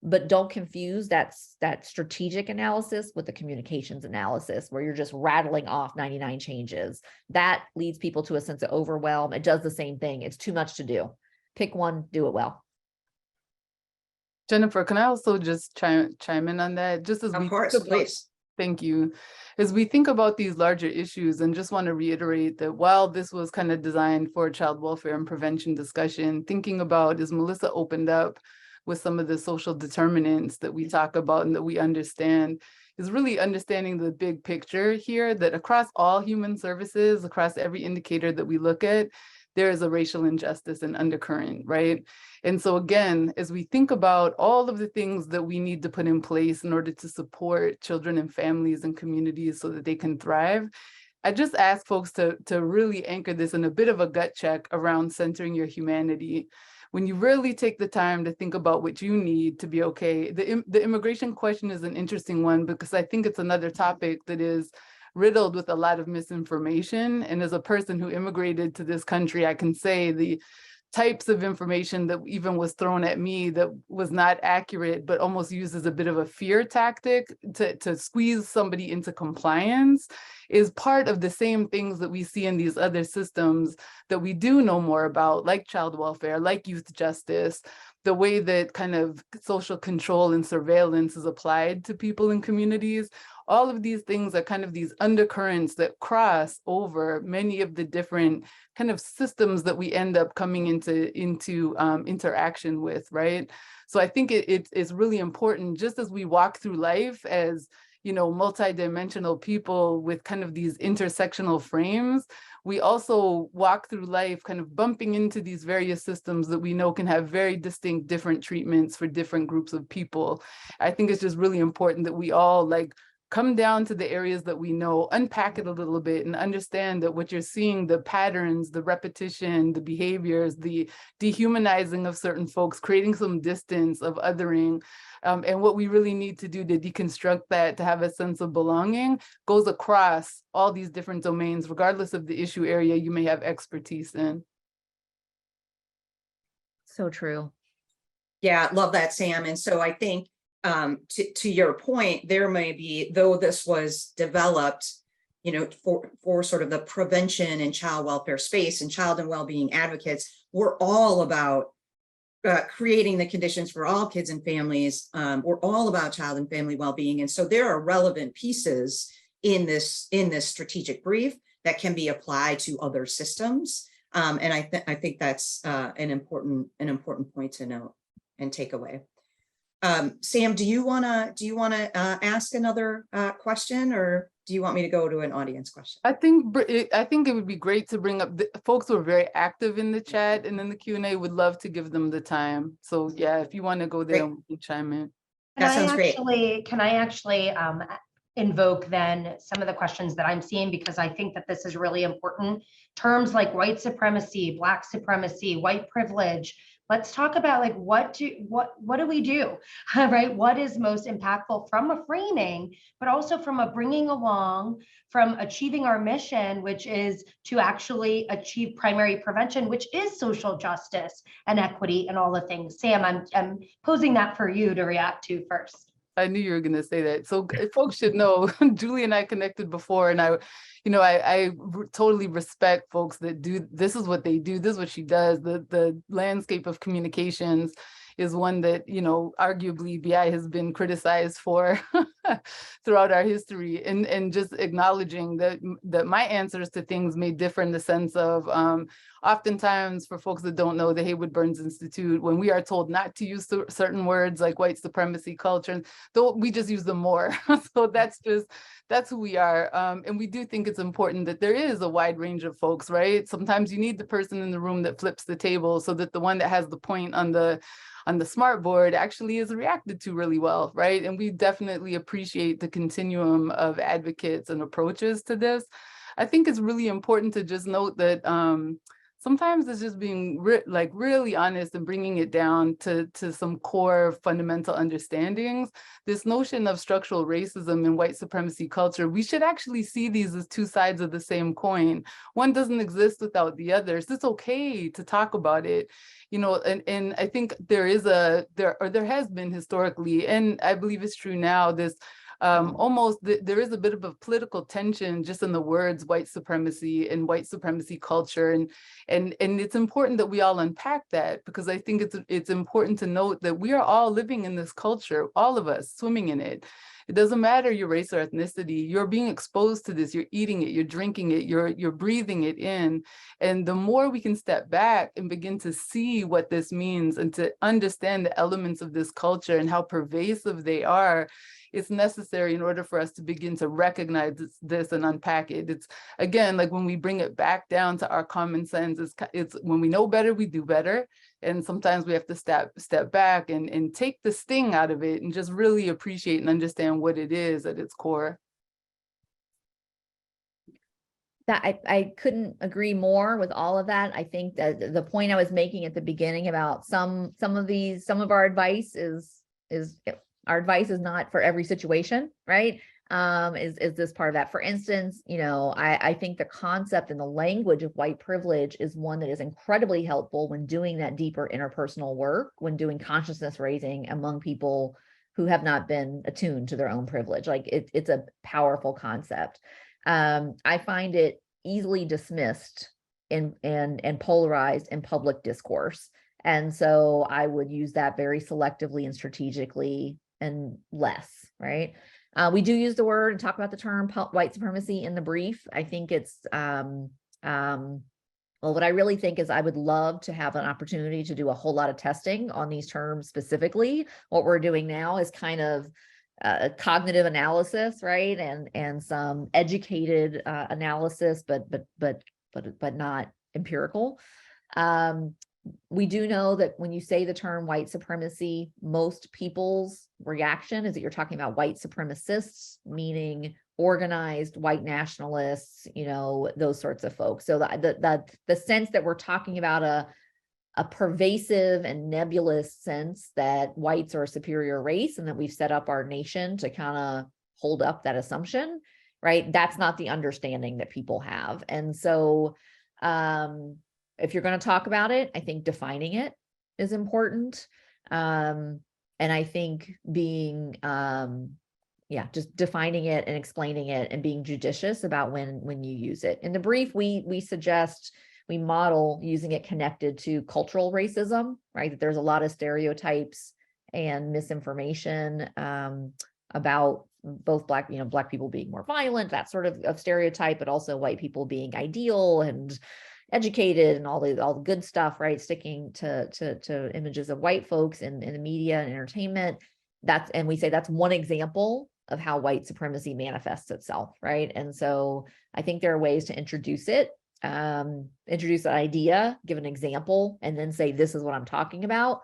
but don't confuse that strategic analysis with the communications analysis where you're just rattling off 99 changes. That leads people to a sense of overwhelm. It does the same thing. It's too much to do. Pick one, do it well. Jennifer, can I also just chime in on that? Just as Of we course, think about, please. thank you. As we think about these larger issues, and just want to reiterate that while this was kind of designed for child welfare and prevention discussion, thinking about, as Melissa opened up with some of the social determinants that we talk about and that we understand, is really understanding the big picture here, that across all human services, across every indicator that we look at, there is a racial injustice and undercurrent, right? And so again, as we think about all of the things that we need to put in place in order to support children and families and communities so that they can thrive, I just ask folks to really anchor this in a bit of a gut check around centering your humanity. When you really take the time to think about what you need to be okay, the immigration question is an interesting one because I think it's another topic that is riddled with a lot of misinformation. And as a person who immigrated to this country, I can say the types of information that even was thrown at me that was not accurate, but almost used as a bit of a fear tactic to squeeze somebody into compliance, is part of the same things that we see in these other systems that we do know more about, like child welfare, like youth justice, the way that kind of social control and surveillance is applied to people in communities. All of these things are kind of these undercurrents that cross over many of the different kind of systems that we end up coming into interaction with, right? So I think it's really important, just as we walk through life as, you know, multidimensional people with kind of these intersectional frames, we also walk through life kind of bumping into these various systems that we know can have very distinct different treatments for different groups of people. I think it's just really important that we all come down to the areas that we know, unpack it a little bit and understand that what you're seeing, the patterns, the repetition, the behaviors, the dehumanizing of certain folks, creating some distance of othering, and what we really need to do to deconstruct that, to have a sense of belonging, goes across all these different domains, regardless of the issue area you may have expertise in. So true. Yeah, love that, Sam. And so I think to your point, there may be, though this was developed, you know, for sort of the prevention and child welfare space and child and well-being advocates, we're all about creating the conditions for all kids and families. We're all about child and family well-being. And so there are relevant pieces in this strategic brief that can be applied to other systems. And I think that's an important point to note and take away. Sam, do you wanna ask another question, or do you want me to go to an audience question? I think it would be great to bring up folks who are very active in the chat and in the Q&A. Would love to give them the time. So yeah, if you want to go there, we can chime in. That sounds great. Can I actually invoke then some of the questions that I'm seeing, because I think that this is really important. Terms like white supremacy, Black supremacy, white privilege. Let's talk about what do we do, right? What is most impactful from a framing, but also from a bringing along, from achieving our mission, which is to actually achieve primary prevention, which is social justice and equity and all the things. Sam, I'm posing that for you to react to first. I knew you were going to say that. So folks should know, Julie and I connected before, and I totally respect folks that do, this is what they do, this is what she does. The landscape of communications is one that, arguably BI has been criticized for throughout our history, and just acknowledging that my answers to things may differ in the sense of, oftentimes for folks that don't know the Haywood Burns Institute, when we are told not to use certain words like white supremacy, culture, though we just use them more. So that's who we are. And we do think it's important that there is a wide range of folks, right? Sometimes you need the person in the room that flips the table so that the one that has the point on the smart board actually is reacted to really well, right? And we definitely appreciate the continuum of advocates and approaches to this. I think it's really important to just note that sometimes it's just being like really honest and bringing it down to some core fundamental understandings. This notion of structural racism and white supremacy culture, we should actually see these as two sides of the same coin. One doesn't exist without the other. So it's okay to talk about it, you know, and I think there has been historically, and I believe it's true now, this there is a bit of a political tension just in the words white supremacy and white supremacy culture, and it's important that we all unpack that, because I think it's important to note that we are all living in this culture, all of us swimming in it. It doesn't matter your race or ethnicity, you're being exposed to this, you're eating it, you're drinking it, you're breathing it in. And the more we can step back and begin to see what this means and to understand the elements of this culture and how pervasive they are, it's necessary in order for us to begin to recognize this and unpack it. It's, again, like when we bring it back down to our common sense, it's when we know better, we do better. And sometimes we have to step back and take the sting out of it and just really appreciate and understand what it is at its core. That I couldn't agree more with all of that. I think that the point I was making at the beginning about some of our advice is our advice is not for every situation, right? Is this part of that? For instance, you know, I think the concept and the language of white privilege is one that is incredibly helpful when doing that deeper interpersonal work, when doing consciousness raising among people who have not been attuned to their own privilege. Like it's a powerful concept. I find it easily dismissed and polarized in public discourse. And so I would use that very selectively and strategically and less, right? We do use the word and talk about the term white supremacy in the brief. I think it's, well, what I really think is I would love to have an opportunity to do a whole lot of testing on these terms specifically. What we're doing now is kind of cognitive analysis, right? And some educated analysis, but not empirical. We do know that when you say the term white supremacy, most people's reaction is that you're talking about white supremacists, meaning organized white nationalists, you know, those sorts of folks. So the sense that we're talking about a pervasive and nebulous sense that whites are a superior race and that we've set up our nation to kind of hold up that assumption, right? That's not the understanding that people have. And so, if you're going to talk about it, I think defining it is important. And I think being, just defining it and explaining it and being judicious about when you use it. In the brief, we suggest, we model using it connected to cultural racism, right? That there's a lot of stereotypes and misinformation about both Black people being more violent, that sort of stereotype, but also white people being ideal and educated and all the good stuff, right? Sticking to images of white folks in the media and entertainment. And we say that's one example of how white supremacy manifests itself, right? And so I think there are ways to introduce it, introduce an idea, give an example, and then say, this is what I'm talking about,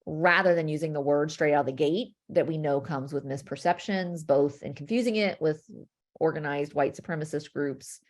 rather than using the word straight out of the gate that we know comes with misperceptions, both in confusing it with organized white supremacist groups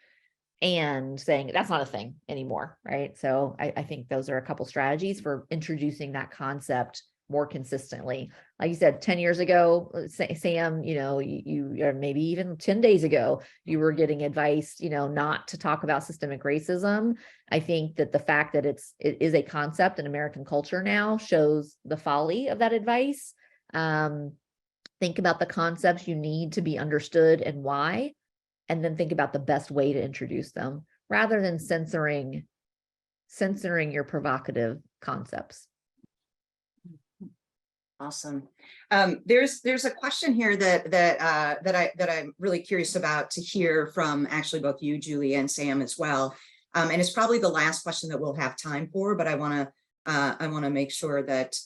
and saying that's not a thing anymore, right? So I think those are a couple strategies for introducing that concept more consistently. Like you said, 10 years ago, Sam, you or maybe even 10 days ago, you were getting advice, not to talk about systemic racism. I think that the fact that it is a concept in American culture now shows the folly of that advice. Think about the concepts you need to be understood and why, and then think about the best way to introduce them rather than censoring your provocative concepts. Awesome. There's a question here that I'm really curious about to hear from actually both you, Julie, and Sam as well. And it's probably the last question that we'll have time for, but I want to make sure that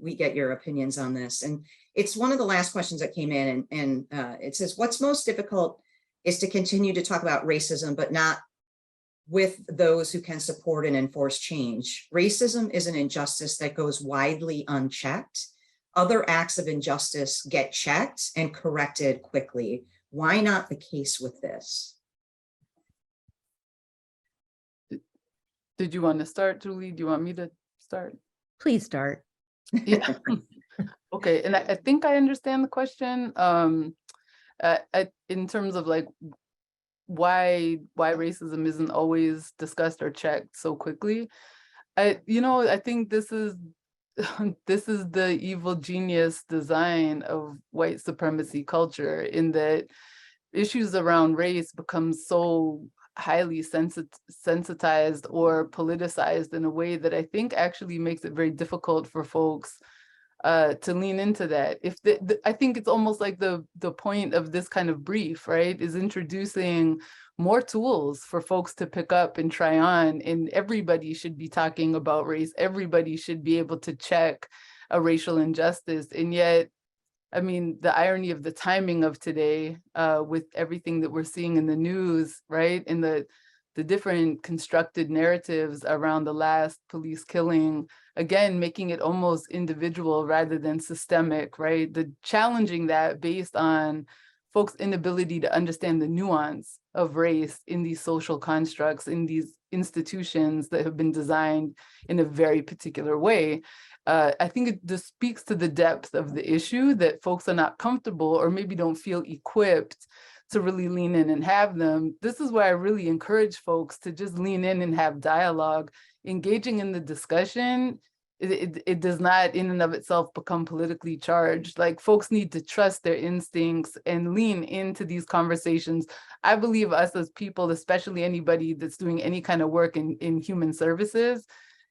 we get your opinions on this. And it's one of the last questions that came in, and it says, what's most difficult is to continue to talk about racism, but not with those who can support and enforce change. Racism is an injustice that goes widely unchecked. Other acts of injustice get checked and corrected quickly. Why not the case with this? Did you want to start, Julie? Do you want me to start? Please start. Yeah. Okay, and I think I understand the question. In terms of like why racism isn't always discussed or checked so quickly. I think this is this is the evil genius design of white supremacy culture, in that issues around race become so highly sensitized or politicized in a way that I think actually makes it very difficult for folks to lean into that. I think it's almost like the point of this kind of brief, right, is introducing more tools for folks to pick up and try on. And everybody should be talking about race. Everybody should be able to check a racial injustice. And yet, I mean, the irony of the timing of today, with everything that we're seeing in the news, right, and the different constructed narratives around the last police killing, again, making it almost individual rather than systemic, right? The challenging that based on folks' inability to understand the nuance of race in these social constructs, in these institutions that have been designed in a very particular way. I think it just speaks to the depth of the issue, that folks are not comfortable or maybe don't feel equipped to really lean in and have them. This is why I really encourage folks to just lean in and have dialogue. Engaging in the discussion, it does not in and of itself become politically charged. Like, folks need to trust their instincts and lean into these conversations. I believe us as people, especially anybody that's doing any kind of work in human services,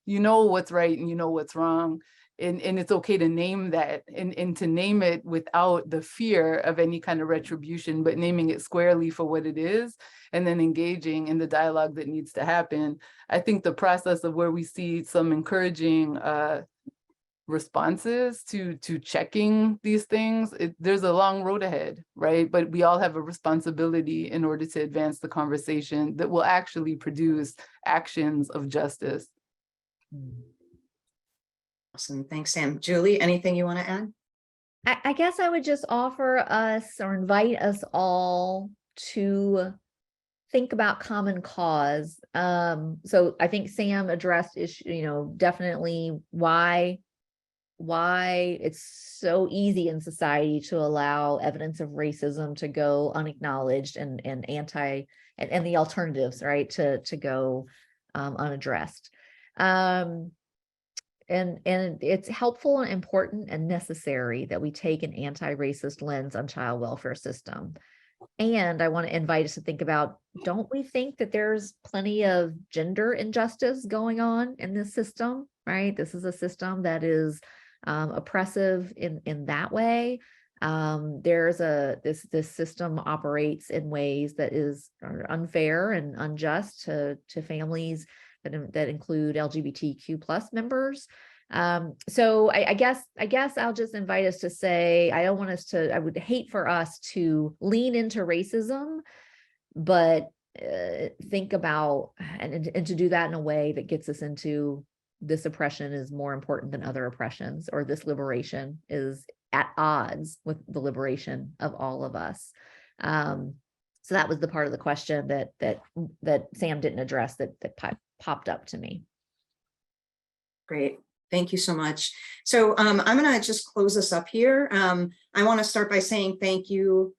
you know what's right and you know what's wrong. And it's okay to name that, and to name it without the fear of any kind of retribution, but naming it squarely for what it is, and then engaging in the dialogue that needs to happen. I think the process of where we see some encouraging responses to checking these things, there's a long road ahead, right? But we all have a responsibility in order to advance the conversation that will actually produce actions of justice. Awesome. Thanks, Sam. Julie, anything you want to add? I guess I would just offer us or invite us all to think about common cause. So I think Sam addressed issue, definitely why it's so easy in society to allow evidence of racism to go unacknowledged, and the alternatives, right, to go unaddressed. And it's helpful and important and necessary that we take an anti-racist lens on child welfare system. And I want to invite us to think about, don't we think that there's plenty of gender injustice going on in this system, right? This is a system that is oppressive in that way. This system operates in ways that are unfair and unjust to families that include LGBTQ+ members. So I guess I'll just invite us to say, I would hate for us to lean into racism, but think about and to do that in a way that gets us into this oppression is more important than other oppressions, or this liberation is at odds with the liberation of all of us. So that was the part of the question that Sam didn't address that popped up to me. Great. Thank you so much. So I'm going to just close us up here. I want to start by saying thank you,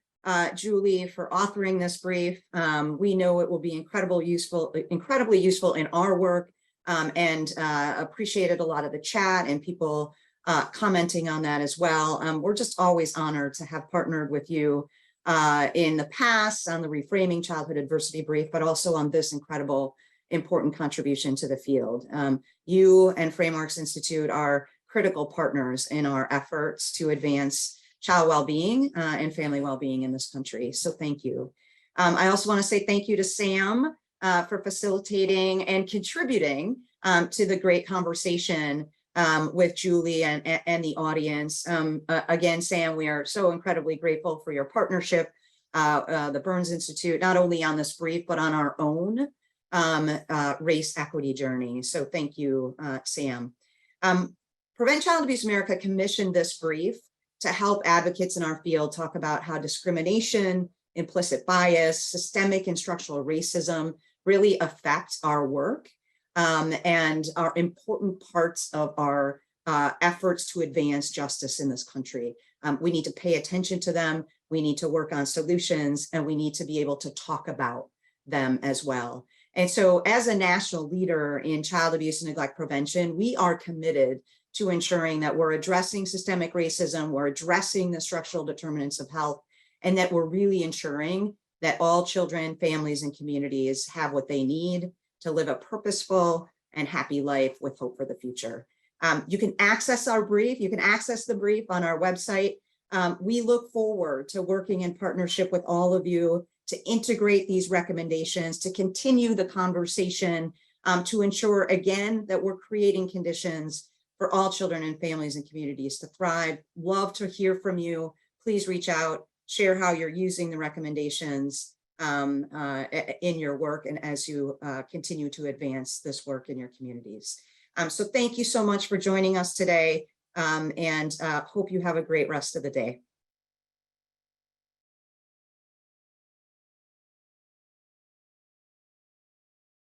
Julie, for authoring this brief. We know it will be incredibly useful in our work, and appreciated a lot of the chat and people commenting on that as well. We're just always honored to have partnered with you in the past on the Reframing Childhood Adversity brief, but also on this important contribution to the field. You and Frameworks Institute are critical partners in our efforts to advance child well-being and family well-being in this country. So thank you. I also want to say thank you to Sam for facilitating and contributing to the great conversation with Julie and the audience. Again, Sam, we are so incredibly grateful for your partnership, the Burns Institute, not only on this brief, but on our own race equity journey. So thank you, Sam. Prevent Child Abuse America commissioned this brief to help advocates in our field talk about how discrimination, implicit bias, systemic and structural racism really affect our work. and are important parts of our efforts to advance justice in this country. We need to pay attention to them. We need to work on solutions, and we need to be able to talk about them as well. And so as a national leader in child abuse and neglect prevention, we are committed to ensuring that we're addressing systemic racism, we're addressing the structural determinants of health, and that we're really ensuring that all children, families, and communities have what they need to live a purposeful and happy life with hope for the future. You can access our brief. You can access the brief on our website. We look forward to working in partnership with all of you to integrate these recommendations, to continue the conversation, to ensure, again, that we're creating conditions for all children and families and communities to thrive. Love to hear from you. Please reach out, share how you're using the recommendations in your work and as you continue to advance this work in your communities. So thank you so much for joining us today, and hope you have a great rest of the day.